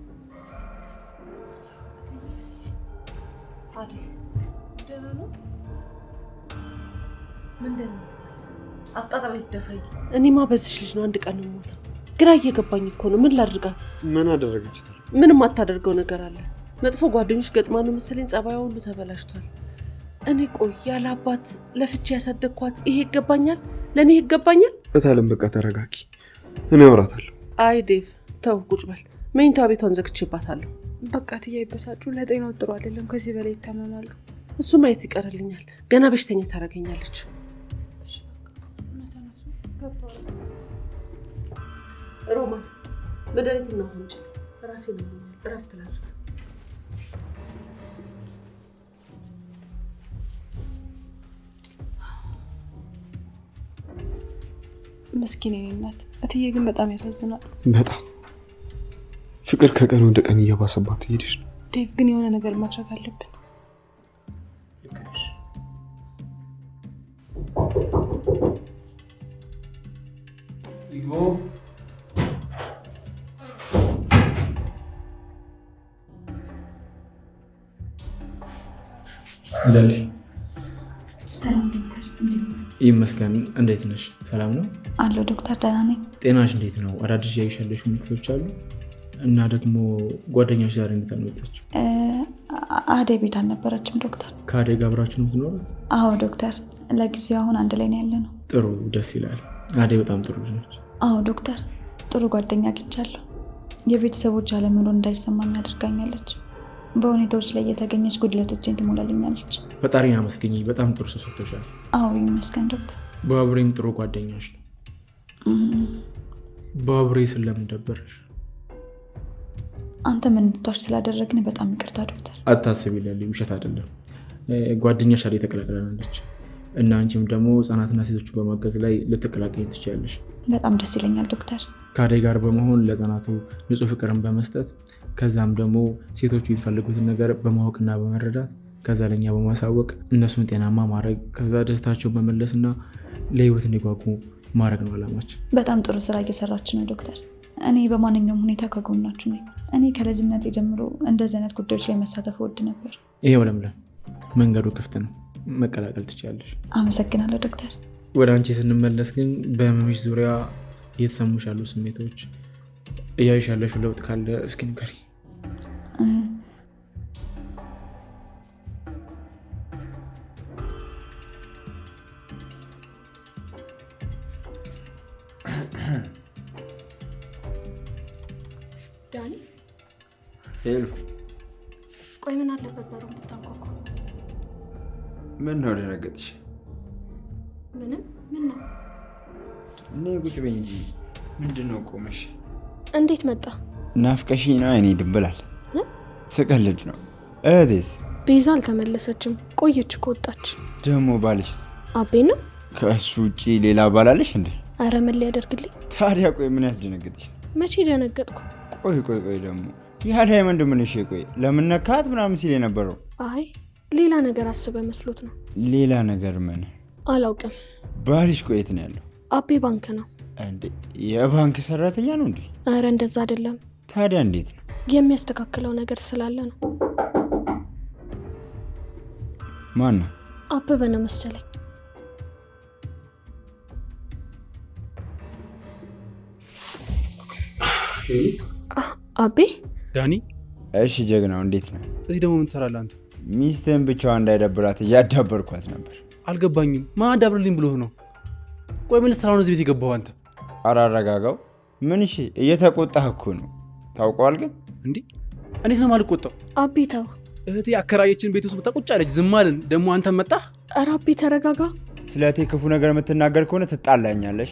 እኔማ በዚሽ ልጅ ነው አንድ ቀን ሞታ። ግራ እየገባኝ እኮ ነው። ምን ላድርጋት? ምን አደረገች? ምንም አታደርገው ነገር አለ። መጥፎ ጓደኞች ገጥማ ነው መሰለኝ። ጸባዩ ሁሉ ተበላሽቷል። እኔ ቆይ ያለ አባት ለፍቼ ያሳደግኳት ይሄ ይገባኛል? ለእኔ ይገባኛል? እታለም በቃ ተረጋጊ፣ እኔ አወራታለሁ። አይ ዴቭ ተው፣ ቁጭ በል። መኝታ ቤቷን ዘግቼባታለሁ። በቃ እትዬ አይበሳጩ፣ ለጤናው ጥሩ አይደለም። ከዚህ በላይ ይታመማሉ። እሱ ማየት ይቀርልኛል። ገና በሽተኛ ታደርገኛለች። ሮማን መድኃኒት ነው እንጂ ራሴ ነው እረፍት ላድርግ። ምስኪን የኔ እናት። እትዬ ግን በጣም ያሳዝናል። በጣም ፍቅር ከቀን ወደ ቀን እየባሰባት ሄደች ነው። ዴቭ ግን የሆነ ነገር ማድረግ አለብን። ሰላም ዶክተር፣ እንዴት ነው? ይመስገን። እንዴት ነሽ? ሰላም ነው አለው ዶክተር። ደህና ነኝ። ጤናሽ እንዴት ነው? አዳዲስ ያይሻለሽ ምልክቶች አሉ? እና ደግሞ ጓደኛሽ ዛሬ እንዴት አልመጣች? አደይ ቤት አልነበረችም ዶክተር። ከአደይ ጋር አብራችሁ ነው የምትኖሩት? አዎ ዶክተር፣ ለጊዜው አሁን አንድ ላይ ነው ያለ ነው። ጥሩ፣ ደስ ይላል። አደይ በጣም ጥሩ ልጅ ነች። አዎ ዶክተር፣ ጥሩ ጓደኛ አግኝቻለሁ። የቤተሰቦች አለመኖር እንዳይሰማኝ አድርጋኛለች። በሁኔታዎች ላይ የተገኘች ጉድለቶችን ትሞላልኛለች። ፈጣሪን አመስግኝ። በጣም ጥሩ ሰው ሰጥቶሻል። አዎ ይመስገን ዶክተር። ባቡሬም ጥሩ ጓደኛሽ ነው። ባቡሬ ስለምን ደበረሽ? አንተ ምን እንድትዋሽ ስላደረግን በጣም ይቅርታ ዶክተር። አታስቢ፣ ለሊ ውሸት አይደለም። ጓደኛሽ አደይ ተቀላቅላለች እና አንቺም ደግሞ ህጻናትና ሴቶቹ በማገዝ ላይ ልትቀላቀይ ትችያለሽ። በጣም ደስ ይለኛል ዶክተር። ከአደይ ጋር በመሆን ለህጻናቱ ንጹህ ፍቅርን በመስጠት ከዛም ደግሞ ሴቶቹ የሚፈልጉትን ነገር በማወቅና በመረዳት ከዛ ለኛ በማሳወቅ እነሱን ጤናማ ማድረግ ከዛ ደስታቸውን መመለስና ለህይወት እንዲጓጉ ማድረግ ነው አላማችን። በጣም ጥሩ ስራ እየሰራችሁ ነው ዶክተር። እኔ በማንኛውም ሁኔታ ከጎናችሁ ነኝ። እኔ ከልጅነት ጀምሮ እንደዚህ አይነት ጉዳዮች ላይ መሳተፍ ወድ ነበር። ይሄው ለምለም መንገዱ ክፍት ነው፣ መቀላቀል ትችላለሽ። አመሰግናለሁ ዶክተር። ወደ አንቺ ስንመለስ ግን በህመምሽ ዙሪያ እየተሰሙሽ ያሉ ስሜቶች፣ እያዩሽ ያለሽው ለውጥ ካለ እስኪ ንገሪ። ሄሎ። ቆይ ምን አለበት በሩን ብታንኳኳ? ምን ነው ደነገጥሽ? ምንም። ምን ነው? እኔ ቁጭ በይ እንጂ ምንድን ነው ቆመሽ? እንዴት መጣ? ናፍቀሽኝ ነው አይኔ ድንብላል። ስቀልድ ነው። እህቴስ? ቤዛ አልተመለሰችም፣ ቆየች ከወጣች። ደግሞ ባልሽስ? አቤ ነው። ከእሱ ውጪ ሌላ ባላለሽ እንዴ? አረ ምን ሊያደርግልኝ? ታዲያ ቆይ ምን ያስደነግጥሽ? መቼ ደነገጥኩ? ቆይ ደግሞ ያ ዳይመንድ ምን እሺ፣ ቆይ ለምን ነካት ምናምን ሲል የነበረው? አይ ሌላ ነገር አስበ መስሎት ነው። ሌላ ነገር ምን? አላውቅም። ባልሽ ቆየት ነው ያለው? አቤ ባንክ ነው። እንዴ የባንክ ሰራተኛ ነው እንዴ? አረ እንደዛ አይደለም። ታዲያ እንዴት ነው? የሚያስተካክለው ነገር ስላለ ነው። ማን ነው? አበበ ነው መሰለኝ። አቤ ዳኒ። እሺ ጀግናው እንዴት ነው? እዚህ ደግሞ ምን ትሰራለህ አንተ? ሚስትህን ብቻዋን እንዳይደብራት እያዳበርኳት ነበር። አልገባኝም። ማን አዳብርልኝ ብሎህ ነው? ቆይ ምን ልትሰራ ነው እዚህ ቤት የገባኸው አንተ? ኧረ አረጋጋው። ምን እሺ፣ እየተቆጣህ እኮ ነው። ታውቀዋል ግን እንዴ? እንዴት ነው የማልቆጣው? አቤ ተው። እህቴ አከራየችን ቤት ውስጥ ብታቆጭ አለች፣ ዝም አልን። ደግሞ አንተ መጣህ። ኧረ አቤ ተረጋጋ። ስለ እህቴ ክፉ ነገር የምትናገር ከሆነ ትጣላኛለሽ።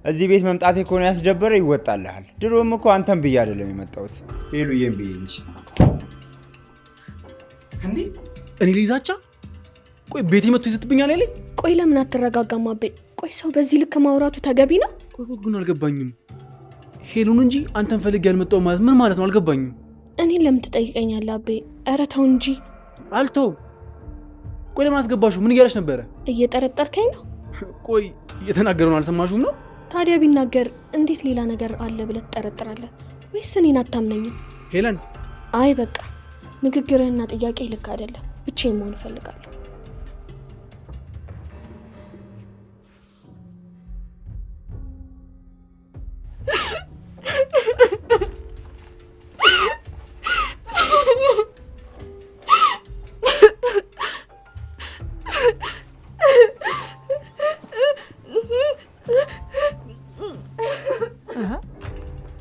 እዚህ ቤት መምጣቴ ከሆነ ያስደበረ ይወጣልሃል። ድሮም እኮ አንተን ብዬ አይደለም የመጣሁት ሄሉዬን ብዬ እንጂ። እንዴ እኔ ሊዛቻ? ቆይ ቤቴ መጥቶ ይዘትብኛል አይለኝ? ቆይ ለምን አትረጋጋም አቤ? ቆይ ሰው በዚህ ልክ ማውራቱ ተገቢ ነው? ቆይ ግን አልገባኝም። ሄሉን እንጂ አንተን ፈልጌ ያልመጣው ማለት ምን ማለት ነው? አልገባኝም። እኔን ለምን ትጠይቀኛለህ አቤ? ኧረ ተው እንጂ። አልተው። ቆይ ለምን አስገባሽው? ምን እያለች ነበረ? እየጠረጠርከኝ ነው? ቆይ እየተናገረውን አልሰማሽውም ነው? ታዲያ ቢናገር እንዴት ሌላ ነገር አለ ብለህ ትጠረጥራለህ? ወይስ እኔን አታምነኝም? ሄለን፣ አይ በቃ ንግግርህና ጥያቄ ልክ አይደለም። ብቻዬን መሆን እፈልጋለሁ።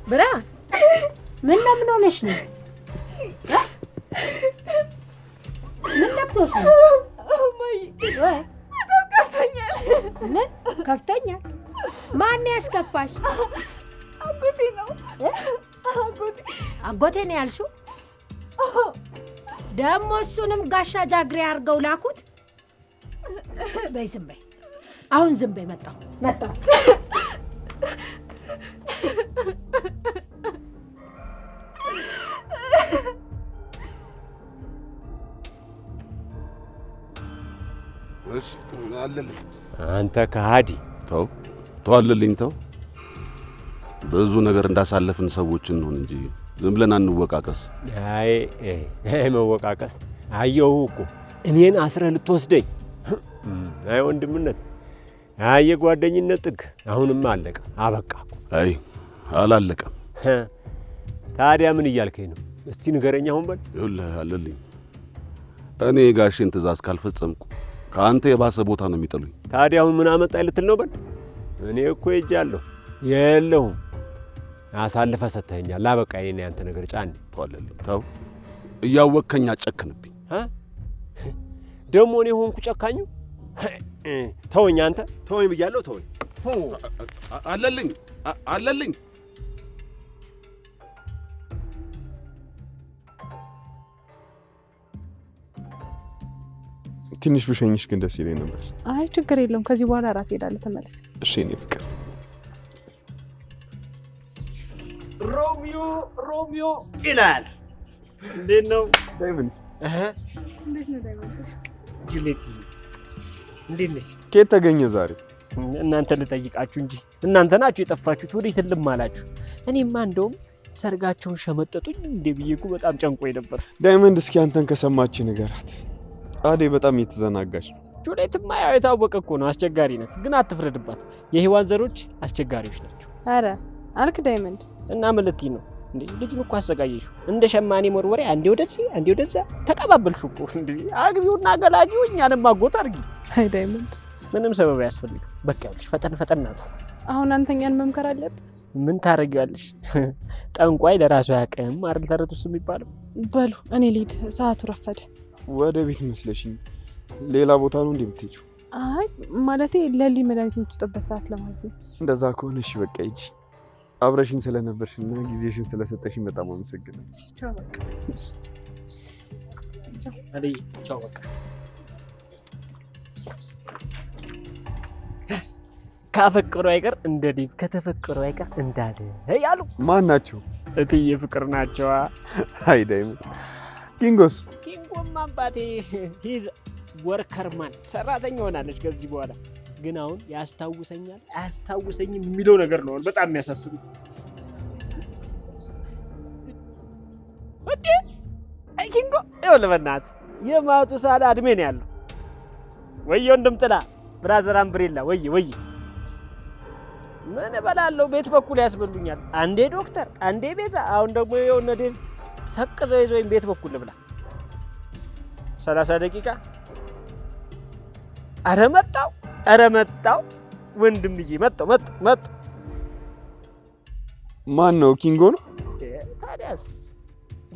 ብርሃን ምን ሆነሽ ነው? ምን ለብቶሽ ነው? ወይ ከፍቶኛል። ምን ከፍቶኛል? ማን ያስከፋሽ? አጎቴ ነው። አጎቴ ነው ያልሽው? ደግሞ እሱንም ጋሻ ጃግሬ አድርገው ላኩት። በይ ዝም በይ፣ አሁን ዝም በይ። መጣሁ። አለልኝ። አንተ ከሃዲ ተው አለልኝ ተው። ብዙ ነገር እንዳሳለፍን ሰዎች እንሆን እንጂ ዝም ብለን አንወቃቀስ። አይ መወቃቀስ አየሁ እኮ እኔን አስረህ ልትወስደኝ። አይ ወንድምነት፣ አይ የጓደኝነት ጥግ አሁንም አለቀ፣ አበቃ እኮ። አይ አላለቀም። ታዲያ ምን እያልከኝ ነው? እስቲ ንገረኝ አሁን በል። ይኸውልህ አለልኝ፣ እኔ ጋሼን ትእዛዝ ካልፈጸምኩ ከአንተ የባሰ ቦታ ነው የሚጥሉኝ። ታዲያ አሁን ምን አመጣኝ ልትል ነው? በል እኔ እኮ ሄጃለሁ። የለሁም አሳልፈህ ሰጥተኸኛል። ላበቃ የኔ ያንተ ነገር ጫን። ተዋለልኝ ተው፣ እያወቅከኝ አጨክንብኝ። ደግሞ እኔ ሆንኩ ጨካኙ? ተወኝ አንተ፣ ተወኝ ብያለሁ። ተወኝ አለልኝ። ትንሽ ብሸኝሽ ግን ደስ ይለኝ ነበር። አይ ችግር የለውም። ከዚህ በኋላ ራሴ ሄዳለሁ። ተመለስ። እሺ እኔ ፍቅር። ሮሚዮ ይላል። እንዴት ነው ዳይመንድ? እንዴት ነው ዳይመንድ? ጁሊየት እንዴት ነሽ? ከየት ተገኘ ዛሬ? እናንተ ልጠይቃችሁ እንጂ እናንተ ናችሁ የጠፋችሁት። ወዴት ልም አላችሁ? እኔማ እንደውም ሰርጋቸውን ሸመጠጡኝ እንዴ ብዬ እኮ በጣም ጨንቆኝ ነበር። ዳይመንድ እስኪ አንተን ከሰማች ንገራት። አዴ በጣም እየተዘናጋች ነው። ጁሊየትማ ያው የታወቀ እኮ ነው፣ አስቸጋሪ ናት። ግን አትፍረድባት፣ የሔዋን ዘሮች አስቸጋሪዎች ናቸው። አረ አልክ ዳይመንድ። እና ምን ልትይ ነው እንዴ? ልጁን እኮ አሰቃየሽው እንደ ሸማኔ መርወሪያ፣ አንዴ ወደዚህ አንዴ ወደዛ ተቀባበልሽው እኮ እንዴ። አግቢውና ገላጊው፣ እኛንም ማጎት አድርጊ። አይ ዳይመንድ ምንም ሰበብ አያስፈልግም። በቃ ይኸውልሽ ፈጠን አድርጓት። አሁን አንተኛን መምከር አለብህ። ምን ታደርጊዋለሽ? ጠንቋይ ለራሱ ያቀም አይደል ተረቱ እሱ የሚባለው። በሉ እኔ ልሂድ፣ ሰዓቱ ረፈደ። ወደ ቤት መስለሽኝ ሌላ ቦታ ነው እንዴ የምትሄጂው? አይ ማለቴ ለሊ መድኃኒት የምትወጣበት ሰዓት ለማለት ነው። እንደዛ ከሆነ እሺ በቃ ሂጂ። አብረሽኝ ስለነበርሽና ጊዜሽን ስለሰጠሽኝ በጣም አመሰግናለሁ። ቻው በቃ ቻው በቃ። ካፈቀሩ አይቀር እንደ ዲብ ከተፈቀሩ አይቀር እንዳለ ያሉ ማን ናቸው? እትዬ ፍቅር ናቸዋ። አይ ዳይመንድ። ኪንጎስ? ኪንጎማ አባቴ ሂዝ ወርከርማን ሰራተኛ ሆናለች ከዚህ በኋላ። ግን አሁን ያስታውሰኛል አያስታውሰኝም የሚለው ነገር ነው በጣም የሚያሳስቡ። ወዴ አይ ኪንጎ ይኸውልህ በእናትህ የማቱሳላ እድሜ ነው ያለው። ወየ ወንድም ጥላ ብራዘር አምብሬላ ወየ ምን እበላለሁ? ቤት በኩል ያስበሉኛል። አንዴ ዶክተር አንዴ ቤዛ፣ አሁን ደግሞ ይኸው እነ ዴቭ ሰቅዘው ይዘውኝ ቤት በኩል ልብላ 30 ደቂቃ። ኧረ መጣው ወንድምዬ መጣው። ማን ነው? ኪንጎ ነው? ታዲያስ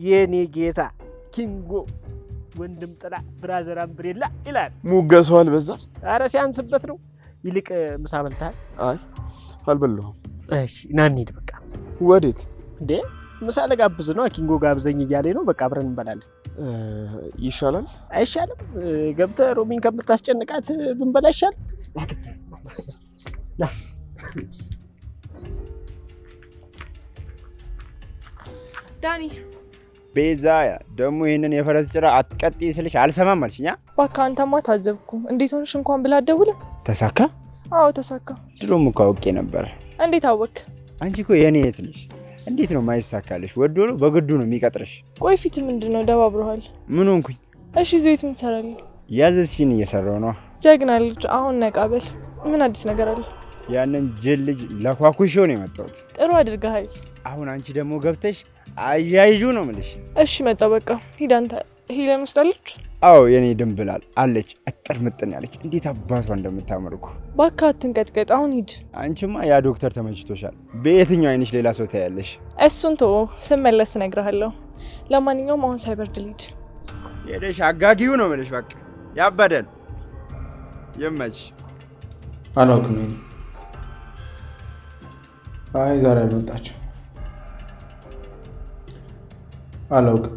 የኔ ጌታ ኪንጎ ወንድም ጥላ ብራዘር አምብሬላ ይላል። ሙገሱ አልበዛም? ኧረ ሲያንስበት ነው። ይልቅ ምሳ በልተሃል? አይ አልበላሁም። እሺ ና እንሂድ በቃ። ወዴት እንዴ? ምሳ ልጋብዝ ነው። ኪንጎ ጋብዘኝ እያለኝ ነው። በቃ አብረን እንበላለን። ይሻላል? አይሻልም? ገብተህ ሮሚን ከምታስጨንቃት ብንበላ ይሻል። ዳኒ ቤዛ ደግሞ ይሄንን የፈረስ ጭራ አትቀጥይ ስልሽ አልሰማም አልሽኛ። እባክህ አንተማ ታዘብኩ። እንዴት ሆነሽ እንኳን ብላ አትደውልም? ተሳካ? አዎ ተሳካ። ድሮም እኮ አውቄ ነበር። እንዴት አወቅ? አንቺ እኮ የኔ የት ነሽ? እንዴት ነው ማይሳካልሽ? ወዶ ነው በግዱ ነው የሚቀጥርሽ? ቆይ ፊት ምንድነው ደባብሮሃል? ምን ሆንኩኝ? እሺ ዘይት ምን ትሰራለህ? ያዘዝሽን እየሰራው ነው። ጀግና ልጅ። አሁን ነቃበል። ምን አዲስ ነገር አለ? ያንን ጅል ልጅ ለኳኩሾ ነው የመጣሁት። ጥሩ አድርገሃል። አሁን አንቺ ደግሞ ገብተሽ አያይዡ ነው የምልሽ። እሺ መጣሁ በቃ። ሂድ አንተ። ሄለን ወስዳለች? አዎ የኔ ድንብላል አለች። እጥር ምጥን ያለች እንዴት አባቷ እንደምታመርኩ። እባክህ አትንቀጥቀጥ። አሁን ሂድ። አንቺማ ያ ዶክተር ተመችቶሻል። በየትኛው አይንሽ ሌላ ሰው ታያለሽ? እሱን ተወው፣ ስመለስ እነግርሃለሁ። ለማንኛውም አሁን ሳይበርድ ልሂድ። ሄደሽ አጋጊው ነው የምልሽ። በቃ ያበደል ይመችሽ። አላውቅም። አይ ዛሬ አልመጣችም። አላውቅም።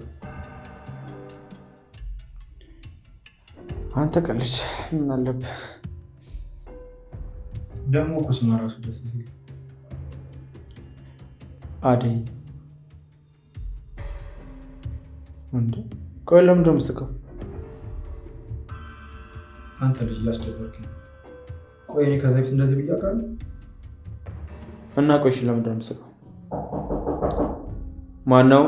አንተ ቀልጅ ምን አለብህ ደግሞ እኮ ስማ እራሱ ደስ ሲል። አደይ እንዴ ቆይ ለምንድን ነው የምትስቀው? አንተ ልጅ እያስደበርክኝ። ቆይ እኔ ከዚህ በፊት እንደዚህ ብዬ አውቃለሁ? እና ቆይ እሺ ለምንድን ነው የምትስቀው? ማነው?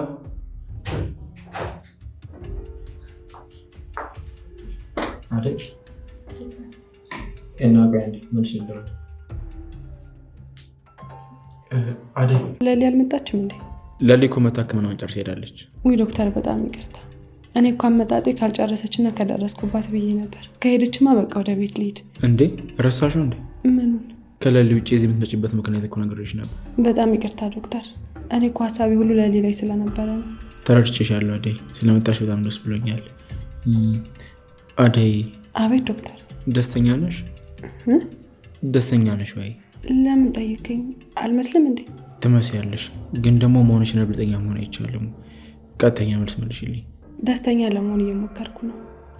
አደይ እና ቆይ አንዴ ምን ሲል አደይ ለሊ አልመጣችም እንዴ? ለሊ እኮ መታ ሕክምናውን ጨርሳ ሄዳለች። ውይ ዶክተር በጣም ይቅርታ። እኔ እኮ አመጣጤ ካልጨረሰችና ከደረስኩባት ብዬ ነበር። ከሄደችማ በቃ ወደ ቤት ልሂድ። እንዴ ረሳሽው እንዴ? ምኑን? ከለሊ ውጭ እዚህ የምትመጪበት ምክንያት እኮ ነገሮች ነበር። በጣም ይቅርታ ዶክተር። እኔ እኮ ሀሳቤ ሁሉ ለሊ ላይ ስለነበረ ነው። ተረድቼሻለሁ አደይ። ስለመጣሽ በጣም ደስ ብሎኛል። አደይ። አቤት ዶክተር። ደስተኛ ነሽ? ደስተኛ ነሽ ወይ? ለምን ጠይቀኝ? አልመስልም እንዴ? ትመስያለሽ፣ ግን ደግሞ መሆንሽን እርግጠኛ መሆን አይቻልም። ቀጥተኛ መልስ መልሽልኝ። ደስተኛ ለመሆን እየሞከርኩ ነው።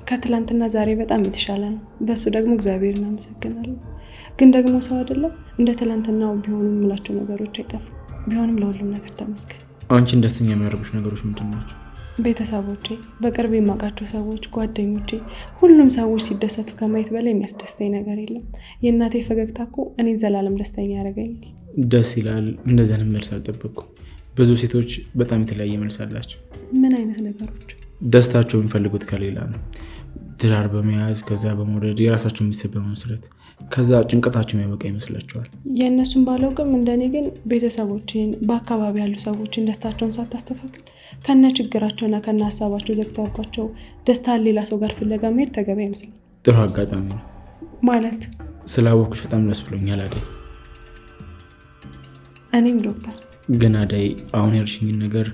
ከትላንትና ዛሬ በጣም የተሻለ ነው። በሱ ደግሞ እግዚአብሔርን አመሰግናለሁ። ግን ደግሞ ሰው አይደለም እንደ ትላንትናው ቢሆኑ የምላቸው ነገሮች አይጠፉም። ቢሆንም ለሁሉም ነገር ተመስገን። አንቺን ደስተኛ የሚያደርጉሽ ነገሮች ምንድን ናቸው? ቤተሰቦቼ፣ በቅርብ የማውቃቸው ሰዎች፣ ጓደኞቼ፣ ሁሉም ሰዎች ሲደሰቱ ከማየት በላይ የሚያስደስተኝ ነገር የለም። የእናቴ ፈገግታ እኮ እኔን ዘላለም ደስተኛ ያደርገኛል። ደስ ይላል። እንደዚያንም መልስ አልጠበቅኩም። ብዙ ሴቶች በጣም የተለያየ መልስ አላቸው። ምን አይነት ነገሮች? ደስታቸው የሚፈልጉት ከሌላ ነው። ትዳር በመያዝ ከዛ በመውለድ የራሳቸውን ቤተሰብ በመመስረት ከዛ ጭንቀታቸው የሚያበቃ ይመስላቸዋል። የእነሱን ባላውቅም እንደኔ ግን ቤተሰቦችን፣ በአካባቢ ያሉ ሰዎችን ደስታቸውን ሳታስተካክል ከነ ችግራቸውና ከነ ሀሳባቸው ዘግተባቸው ደስታን ሌላ ሰው ጋር ፍለጋ መሄድ ተገቢ አይመስልም። ጥሩ አጋጣሚ ነው ማለት። ስላወቅኩሽ በጣም ደስ ብሎኛል አደይ። እኔም ዶክተር። ግን አደይ አሁን ያልሽኝን ነገር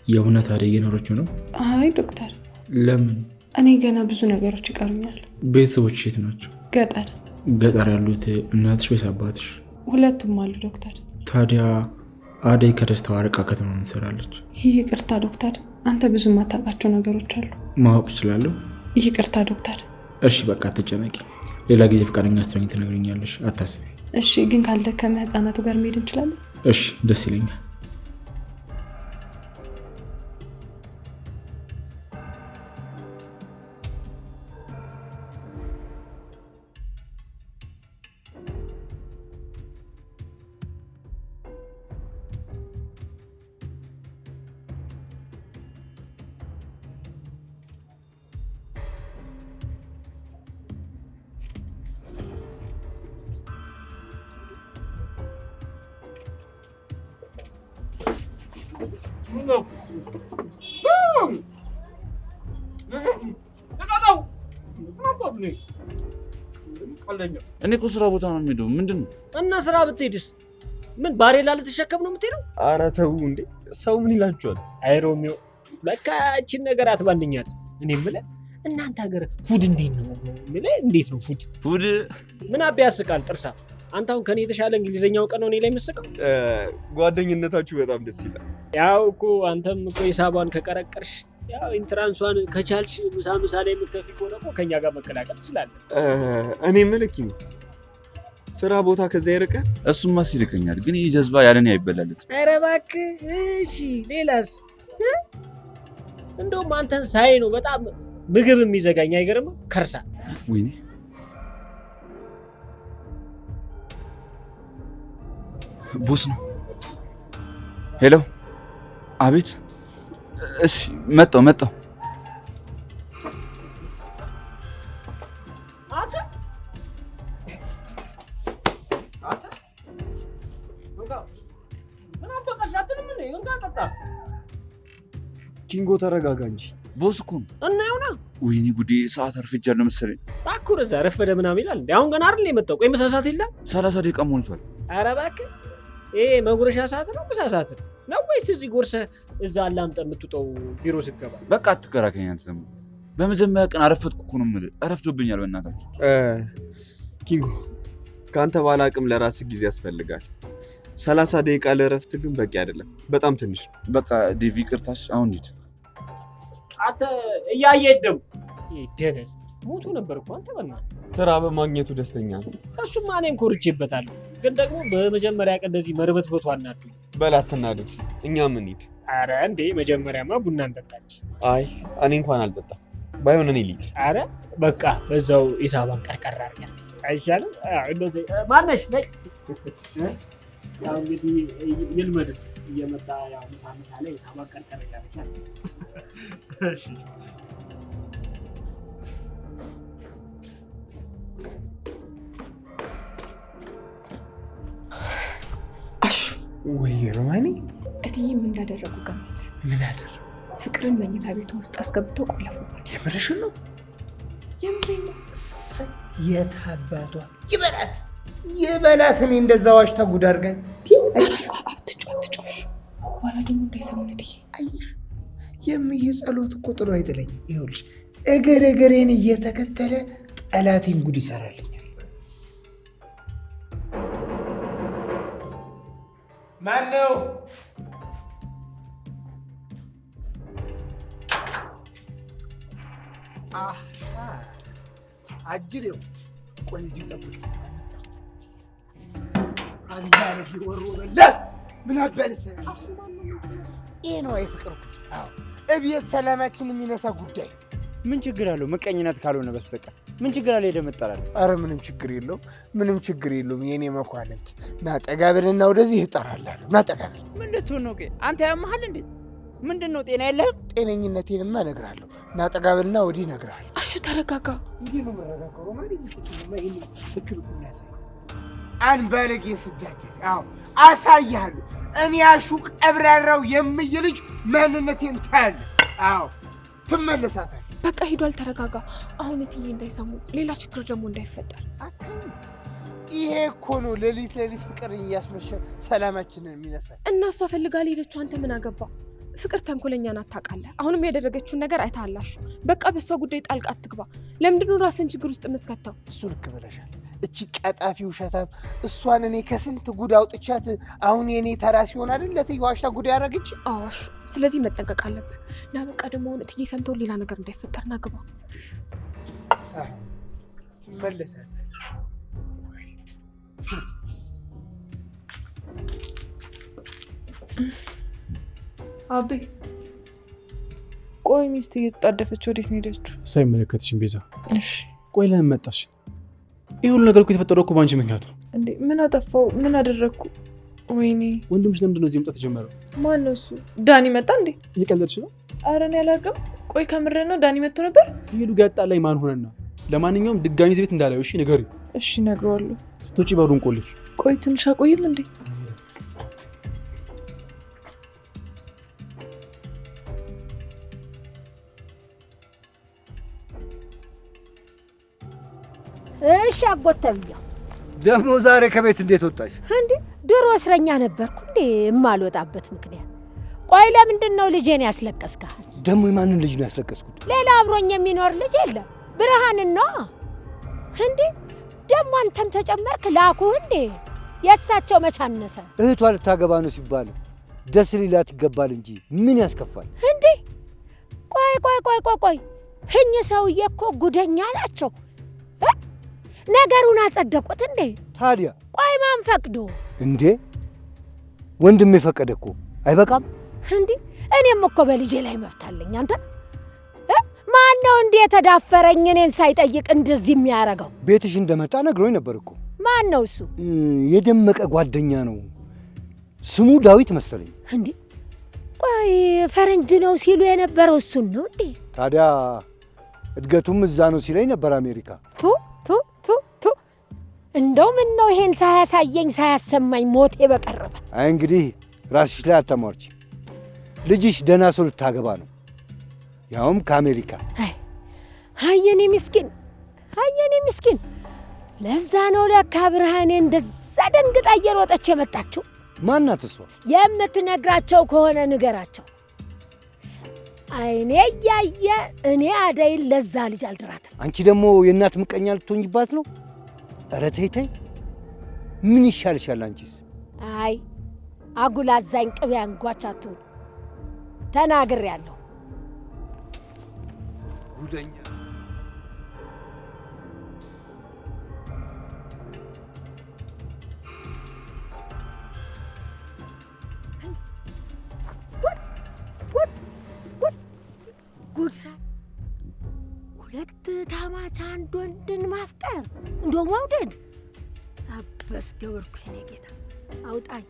የእውነት አደይ እየኖረችው ነው? አይ ዶክተር። ለምን? እኔ ገና ብዙ ነገሮች ይቀሩኛል። ቤተሰቦች የት ናቸው? ገጠር። ገጠር ያሉት እናትሽ ወይስ አባትሽ? ሁለቱም አሉ ዶክተር። ታዲያ አደይ ከደስታዋ ርቃ ከተማ ምን ትሰራለች? ይቅርታ ዶክተር፣ አንተ ብዙ የማታውቃቸው ነገሮች አሉ። ማወቅ እችላለሁ? ይቅርታ ዶክተር። እሺ በቃ አትጨነቂ። ሌላ ጊዜ ፈቃደኛ ስትሆኚ ትነግሪኛለሽ፣ አታስቢ። እሺ ግን ካልደከመ ህፃናቱ ጋር መሄድ እንችላለን? እሺ ደስ ይለኛል። እኔ እኮ ስራ ቦታ ነው የምሄደው። ምንድን ነው? እና ስራ ብትሄድስ ምን ባሬላ ልትሸከም ነው የምትሄደው? ኧረ ተው እንዴ! ሰው ምን ይላችኋል? አይ ሮሚዮ፣ በቃ እቺን ነገር አትባንኛት። እኔ የምልህ እናንተ ሀገር ፉድ እንዴት ነው? እንዴት ነው ፉድ? ምን አባ ያስቃል ጥርሳ። አንተ አሁን ከኔ የተሻለ እንግሊዘኛው ቀን ነው እኔ ላይ የምስቀው። ጓደኝነታችሁ በጣም ደስ ይላል። ያው እኮ አንተም እኮ ሂሳቧን ከቀረቀርሽ ያው ኢንትራንሷን ከቻልሽ ምሳ ላይ የምትከፊ ከሆነ እኮ ከኛ ጋር መቀላቀል ትችላለህ። እኔ የምልህ ስራ ቦታ ከዛ ይርቀ? እሱማ ሲልከኛል፣ ግን ይህ ጀዝባ ያለኔ አይበላለትም። ኧረ እባክህ። እሺ ሌላስ? እንደውም አንተን ሳይ ነው በጣም ምግብ የሚዘጋኝ። አይገርምም? ከርሳ ወይኔ ቦስ ነው። ሄሎ፣ አቤት። እሺ መጣሁ። ኪንጎ ተረጋጋ እንጂ። ቦስ እኮ ነው። እና ይሁና። ወይኔ ጉዴ፣ ሰዓት አርፍጃለሁ መሰለኝ። እባክህ እዛ ረፈደ ምናምን ይላል። አሁን ገና አይደል የመጣው? ቆይ ምሳ ሰዓት የለም? 30 ደቂቃ ሞልቷል። ኧረ እባክህ፣ ይሄ መጉረሻ ሰዓት ነው? ምሳ ሰዓት ነው ወይስ እዚህ ጎርሰህ እዛ አላምጠህ የምትውጠው ቢሮ ስትገባ? በቃ አትከራከኝ አንተ። ደግሞ በመጀመሪያ ቀን አረፈድኩ እኮ ነው የምልህ። እረፍዶብኛል በእናታችሁ። ኪንጎ፣ ከአንተ ባለ አቅም ለራስህ ጊዜ ያስፈልጋል። 30 ደቂቃ ለእረፍት ግን በቂ አይደለም፣ በጣም ትንሽ ነው። በቃ ዴቪ ይቅርታሽ፣ አሁን ሂድ። አንተ እያየህ ደግሞ ደነስ ሞቶ ነበር እኮ አንተ። በእናትህ ስራ በማግኘቱ ደስተኛ ነው። እሱማ እኔም ኮርቼበታለሁ፣ ግን ደግሞ በመጀመሪያ ቀን እንደዚህ መርበትበቱ አናዱኝ። በል አትናደድ፣ እኛ ምን ሂድ። አረ እንዴ መጀመሪያማ ቡና እንጠጣች። አይ እኔ እንኳን አልጠጣም። ባይሆን እኔ ልሂድ። አረ በቃ በዛው ሂሳቧን ቀርቀር አድርጋት አይሻልም? እንደዚህ ማነሽ ነይ። ያው እንግዲህ ይልመድ እየመጣ ያው ምሳ ላይ ሂሳቧን ቀርቀር ያደርጋል። እሺ ወይ ሮማኒ፣ እትዬም እንዳደረጉ ገምት። ምን አደረጉ? ፍቅርን መኝታ ቤቱ ውስጥ አስገብተው ቆለፉባት። የምርሽን ነው? የምሬን ነው። የታባቷ ይበላት። እኔ እንደዛ ዋሽታ ጉድ አድርጋኝ። አትጮሽ፣ በኋላ ደግሞ እንዳይሰሙን እትዬ። አየሽ፣ የምዬ ጸሎት እኮ ጥሎ አይጥለኝም። ይኸውልሽ እግሬን እየተከተለ ጠላቴን ጉድ ይሰራልኛል። ማን ነው? አጅሬው፣ ቆይ እዚሁ ጠብቅ። አንዳንድ ወሮ በላ ምን አባልሰ ይሄ ነው የፍቅር ጉዳይ። አዎ እቤት ሰላማችን የሚነሳ ጉዳይ። ምን ችግር አለው? ምቀኝነት ካልሆነ በስተቀር ምን ችግር አለ? ሄደህ አረ ምንም ችግር የለውም። የኔ መኳንንት ና ጠጋ በልና ወደዚህ እጠራላለሁ። ና ጠጋ በል። ምን ልትሆን ነው? አንተ ያመሃል እንዴ? ምንድን ነው? ጤና የለህም? ጤነኝነቴንማ እነግርሃለሁ። ና ጠጋ በልና ወዲህ እነግርሃለሁ። አሹ ተረጋጋ። እንዴ ነው መረጋጋው? አንበለጌ ስዳደግ አሳያለሁ። እኔ አሹ ቀብራራው የምይ ልጅ ማንነቴን ታያለህ። አዎ ትመለሳታለህ። በቃ ሂዷል። ተረጋጋ። አሁን እትዬ እንዳይሰሙ፣ ሌላ ችግር ደግሞ እንዳይፈጠር። ይሄ እኮ ነው ሌሊት ፍቅር እያስመሸ ሰላማችንን የሚነሳ። እና እሷ ፈልጋ ሄደችው። አንተ ምን አገባ? ፍቅር ተንኮለኛ ናት ታውቃለህ። አሁንም ያደረገችውን ነገር አይታላሹ። በቃ በሷ ጉዳይ ጣልቃ አትግባ። ለምንድን ነው ራስን ችግር ውስጥ የምትከተው? እሱ ልክ ብለሻል። እቺ ቀጣፊ ውሸታም እሷን እኔ ከስንት ጉድ አውጥቻት አሁን የኔ ተራ ሲሆን አይደል ለትዬው አሽታ ጉድ ያደረገች። አዋሹ። ስለዚህ መጠንቀቅ አለብህ። ና በቃ ደግሞ አሁን እትዬ ሰምተው ሌላ ነገር እንዳይፈጠር ና ግባ። ትመለሳለህ። አቤ ቆይ፣ ሚስት እየተጣደፈች ወዴት ነው ሄደችው? እሱ አይመለከትሽም ቤዛ። እሺ ቆይ ለምን መጣሽ? ይህ ሁሉ ነገር እኮ የተፈጠረው እኮ በአንቺ ምክንያት ነው። እንዴ ምን አጠፋው? ምን አደረግኩ? ወይኔ ወንድምሽ ለምንድን ነው እዚህ መምጣት የጀመረው? ማን ነው እሱ? ዳኒ መጣ እንዴ? እየቀለድሽ ነው? ኧረ እኔ አላውቅም። ቆይ ከምር ነው ዳኒ መጥቶ ነበር? ከሄዱ ጋር ያጣላኝ ማን ሆነና? ለማንኛውም ድጋሚ እዚህ ቤት እንዳላየው እሺ? ንገሪው። እሺ እነግረዋለሁ። ስትወጪ በሩን ቆልፊ። ቆይ ትንሽ አቆይም እንዴ? እሺ አጎት ተብዬው ደግሞ ዛሬ ከቤት እንዴት ወጣሽ? እንዴ ድሮ እስረኛ ነበርኩ እንዴ የማልወጣበት ምክንያት። ቆይ ለምንድን ነው ልጄን ያስለቀስካት? ደግሞ የማንን ልጅ ነው ያስለቀስኩት? ሌላ አብሮኝ የሚኖር ልጅ የለም። ብርሃንን ነው እንዴ? ደግሞ አንተም ተጨመርክ ላኩህ እንዴ? የእሳቸው መቻነሰ። እህቷ ልታገባ ነው ሲባል ደስ ሊላት ይገባል እንጂ ምን ያስከፋል እንዴ? ቆይ እኚህ ሰውዬ እኮ ጉደኛ ናቸው። ነገሩን አጸደቁት እንዴ? ታዲያ ቆይ ማን ፈቅዶ እንዴ? ወንድም የፈቀደ እኮ አይበቃም እንዴ? እኔም እኮ በልጄ ላይ መብት አለኝ። አንተ ማን ነው እንዴ የተዳፈረኝ እኔን ሳይጠይቅ እንደዚህ የሚያረገው? ቤትሽ እንደመጣ ነግሮኝ ነበር እኮ። ማን ነው እሱ? የደመቀ ጓደኛ ነው፣ ስሙ ዳዊት መሰለኝ። እንዴ ቆይ ፈረንጅ ነው ሲሉ የነበረው እሱን ነው እንዴ? ታዲያ እድገቱም እዛ ነው ሲለኝ ነበር አሜሪካ። እንደው ምን ነው ይሄን ሳያሳየኝ ሳያሰማኝ ሞቴ በቀረበ። አይ እንግዲህ ራስሽ ላይ አታሟርቺ። ልጅሽ ደህና ሰው ልታገባ ነው፣ ያውም ከአሜሪካ። አየኔ ምስኪን፣ ለዛ ነው ለካ ብርሃኔ እንደዛ ደንግጣ እየሮጠች የመጣችው። ማናት እሷ? የምትነግራቸው ከሆነ ንገራቸው። አይኔ እያየ እኔ አደይን ለዛ ልጅ አልድራትም። አንቺ ደግሞ የእናት ምቀኛ ልትሆኝባት ነው? ኧረ ተይ፣ ምን ይሻልሻል አንቺስ? አይ አጉል አዛኝ ቅቤ አንጓች አትሁን። ተናግሬያለሁ። ጉደኛ ጉድሳ ሁለት ታማች አንድ ወንድን ማፍቀር እንዶ መውደድ አበስ ገበርኩ። የኔ ጌታ አውጣኝ!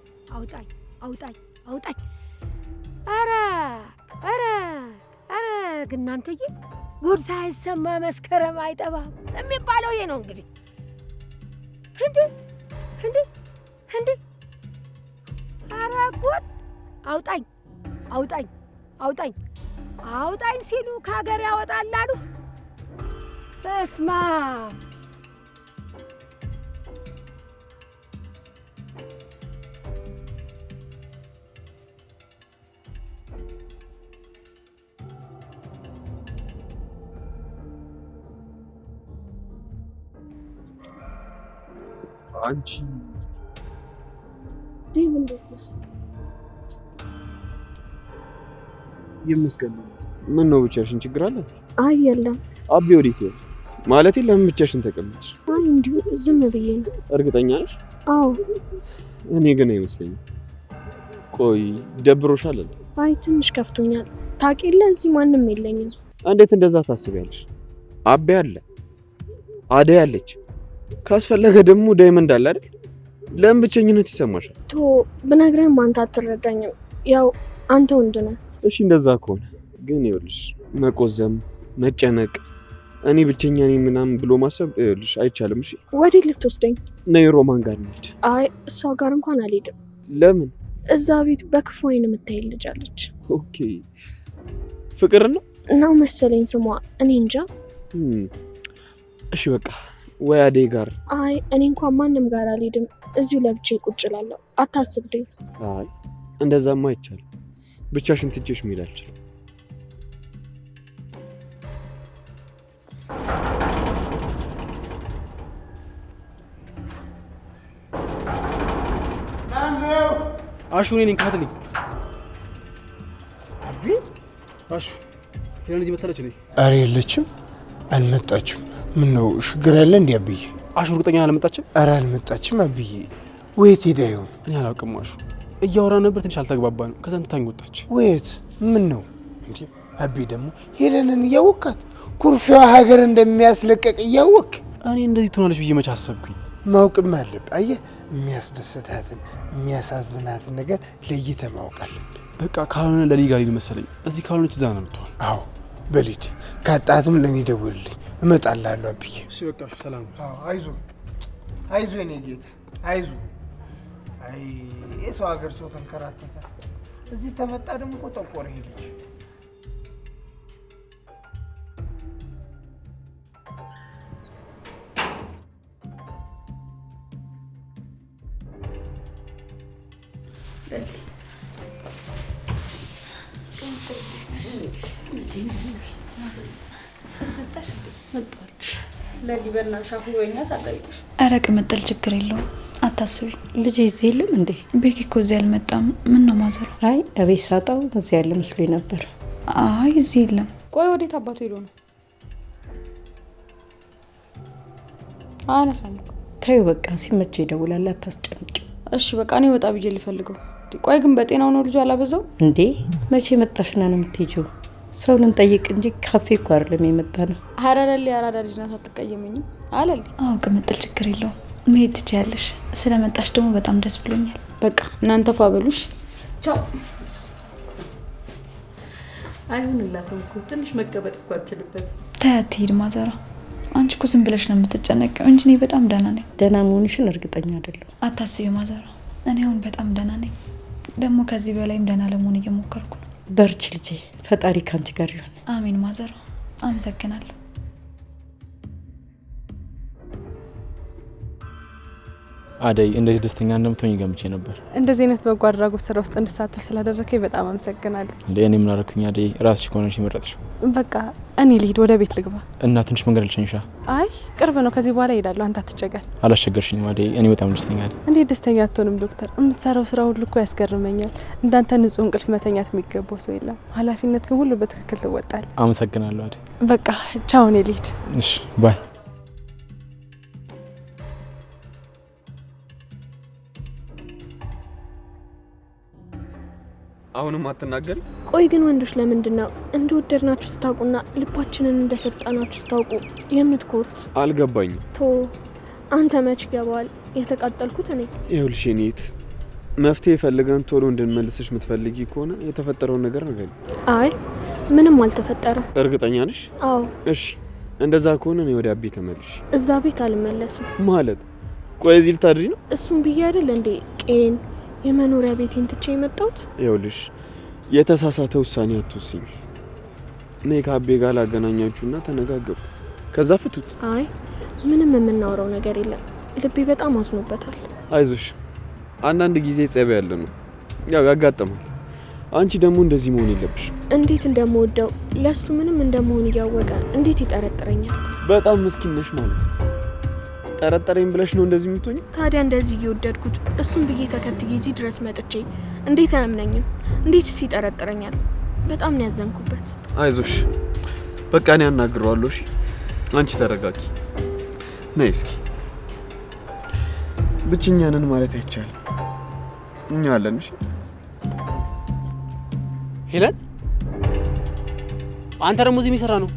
ኧረ እናንተዬ ጉድ ሳይሰማ መስከረም አይጠባም የሚባለው ይሄ ነው እንግዲህ። እንዴ ኧረ ጉድ! አውጣኝ ሲሉ ከሀገር ያወጣል አሉ። በስመ አብ! አንቺ ዴቭ እንዴት ነህ? ይመስገን። ምን ነው ብቻሽን ችግር አለ? አይ የለም። አቤ ወዴት ይሄድ? ማለቴ ለምን ብቻሽን ተቀመጥሽ? አይ እንዲሁ ዝም ብዬ ነው። እርግጠኛ ነሽ? አዎ። እኔ ግን አይመስለኝም። ቆይ ደብሮሻል እንዴ? አይ ትንሽ ከፍቶኛል። ታውቂለ እዚህ ማንም የለኝም። እንዴት እንደዛ ታስቢያለሽ? አቤ አለ፣ አደይ አለች፣ ካስፈለገ ደግሞ ዳይመንድ አለ አይደል? ለምን ብቸኝነት ይሰማሻል? ቶ ብነግርህም አንተ አትረዳኝም። ያው አንተ ወንድ ነህ። እሺ እንደዛ ከሆነ ግን ይኸውልሽ መቆዘም፣ መጨነቅ፣ እኔ ብቸኛ ነኝ ምናምን ብሎ ማሰብ ይኸውልሽ አይቻልም። እሺ ወዴት ልትወስደኝ? ነይ ሮማን ጋር እንሂድ። አይ እሷ ጋር እንኳን አልሄድም። ለምን? እዛ ቤት በክፉ አይን የምታይ ልጅ አለች። ኦኬ ፍቅር ነው መሰለኝ ስሟ፣ እኔ እንጃ። እሺ በቃ ወይ አደይ ጋር? አይ እኔ እንኳን ማንም ጋር አልሄድም፣ እዚሁ ለብቻዬ ቁጭ እላለሁ። አታስብ ዴቭ። አይ እንደዛማ አይቻልም። ብቻሽን ትቼሽ መሄድ አልችልም። አሹ እኔ ነኝ። ካትልኝ አቢ አሹ ሄለን እዚህ መጣለች ነኝ። ኧረ የለችም፣ አልመጣችም። ምን ነው ችግር ያለ እንዴ አብዬ? አሹ እርግጠኛ አልመጣችም? ኧረ አልመጣችም አብዬ። ወይት ሄዳ ይሆን? እኔ አላውቅም። አሹ እያወራ ነበር፣ ትንሽ አልተግባባንም። ከዛ ትታኝ ወጣች። ወይት ምን ነው እንዴ አቢ? ደግሞ ሄለንን እያወቃት ኩርፊያዋ ሀገር እንደሚያስለቀቅ እያወቅ እኔ እንደዚህ ትሆናለች ብዬ መች አሰብኩኝ? ማወቅም አለብህ። አየህ የሚያስደስታትን የሚያሳዝናትን ነገር ለይተህ ማወቅ አለብህ። በቃ ካልሆነ ለሊጋ ሊድ መሰለኝ። እዚህ ካልሆነች እዛ ነው የምትሆን። አዎ በሊድ ካጣትም ለእኔ ደውልልኝ፣ እመጣልሃለሁ አብዬ። እሺ በቃ እሺ፣ ሰላም። አይዞ አይዞ የኔ ጌታ አይዞ። አይ የሰው ሀገር ሰው ተንከራተተ፣ እዚህ ተመጣ ደግሞ እኮ ጠቆረ ይሄ ልጅ። ኧረ ቅምጥል ችግር የለውም አታስቢ። ልጅ እዚህ የለም እንዴ? ቤኪ እኮ እዚህ አልመጣም። ምን ነው ማዘሩ? አይ እቤት ሳጣው እዚህ ያለ መስሎኝ ነበር። አይ እዚህ የለም። ቆይ ወዴት አባቱ ሄዶ ነው? አነሳም። ተይው በቃ ሲመቸው ይደውላል፣ አታስጨንቂ። እሺ በቃ እኔ ወጣ ብዬ ልፈልገው። ቆይ ግን በጤናው ነው ልጁ? አላበዛው እንዴ? መቼ መጣሽና ነው የምትሄጂው? ሰው ልንጠይቅ እንጂ ካፌ እኮ አይደለም የመጣ ነው። አራዳሊ አራዳ ልጅ ናት፣ አትቀየመኝም አለል። አዎ ቅምጥል ችግር የለውም መሄድ ትችያለሽ። ስለመጣሽ ደግሞ በጣም ደስ ብሎኛል። በቃ እናንተ ፋበሉሽ። ቻው። አይሆንላትም እኮ ትንሽ መቀበጥ እኮ አትችልበት። ተያት ትሄድ ማዘሯ። አንቺ እኮ ዝም ብለሽ ነው የምትጨነቂው እንጂ እኔ በጣም ደህና ነኝ። ደህና መሆንሽን እርግጠኛ አይደለሁ። አታስቢ ማዘሯ፣ እኔ አሁን በጣም ደህና ነኝ። ደግሞ ከዚህ በላይም ደህና ለመሆን እየሞከርኩ ነው። በርቺ ልጄ፣ ፈጣሪ ካንቺ ጋር ይሁን። አሜን ማዘሯ፣ አመሰግናለሁ። አደይ እንደዚህ ደስተኛ እንደምትሆኝ ገምቼ ነበር። እንደዚህ አይነት በጎ አድራጎት ስራ ውስጥ እንድሳተፍ ስላደረከኝ በጣም አመሰግናለሁ። እንዴ እኔ ምን አደረኩኝ? አደይ ራስሽ ሆነሽ የመረጥሽው። በቃ እኔ ልሂድ፣ ወደ ቤት ልግባ። እና ትንሽ መንገድ ልሸኝሻ? አይ ቅርብ ነው፣ ከዚህ በኋላ እሄዳለሁ። አንተ አትቸገር። አላስቸገርሽኝም አደይ፣ እኔ በጣም ደስተኛ ነኝ። እንዴት ደስተኛ አትሆንም ዶክተር? የምትሰራው ስራ ሁሉ እኮ ያስገርመኛል። እንዳንተ ንጹህ እንቅልፍ መተኛት የሚገባው ሰው የለም። ኃላፊነት ሁሉ በትክክል ትወጣለህ። አመሰግናለሁ አደይ። በቃ ቻው፣ እኔ ልሂድ። እሺ ባይ። አሁንም አትናገር? ቆይ ግን ወንዶች ለምንድን ነው እንደወደድናችሁ ስታውቁና ልባችንን እንደሰጣናችሁ ስታውቁ የምትኮሩት? አልገባኝም። ቶ አንተ መች ገባል? የተቃጠልኩት እኔ። ይኸውልሽ የኔት መፍትሄ ፈልገን ቶሎ እንድንመልስሽ የምትፈልጊ ከሆነ የተፈጠረውን ነገር ነገር። አይ ምንም አልተፈጠረም። እርግጠኛ ነሽ? አዎ። እሺ እንደዛ ከሆነ እኔ ወደ አቤ ተመልሽ። እዛ ቤት አልመለስም ማለት? ቆይ እዚህ ልታድሪ ነው? እሱም ብዬ አይደል እንዴ ቄን የመኖሪያ ቤቴን ትቼ የመጣሁት። ይኸውልሽ የተሳሳተ ውሳኔ አትወስኝ። እኔ ከአቤ ጋር ላገናኛችሁና ተነጋገሩ፣ ከዛ ፍቱት። አይ ምንም የምናወራው ነገር የለም። ልቤ በጣም አዝኖበታል። አይዞሽ፣ አንዳንድ ጊዜ ጸብ ያለ ነው፣ ያው ያጋጥማል። አንቺ ደግሞ እንደዚህ መሆን የለብሽ። እንዴት እንደምወደው ለሱ ምንም እንደመሆን እያወቀ እንዴት ይጠረጥረኛል? በጣም ምስኪን ነሽ ማለት ነው። ጠረጠረኝ ብለሽ ነው እንደዚህ የምትሆኝ? ታዲያ እንደዚህ እየወደድኩት እሱን ብዬ ተከትዬ እዚህ ድረስ መጥቼ እንዴት አያምነኝም? እንዴትስ ይጠረጥረኛል? በጣም ነው ያዘንኩበት። አይዞሽ በቃ እኔ አናግረዋለሁ። እሺ አንቺ ተረጋጊ። ነይ እስኪ። ብቸኛ ነን ማለት አይቻልም፣ እኛ አለን። እሺ ሄለን፣ አንተ ደግሞ እዚህ የሚሰራ ነው?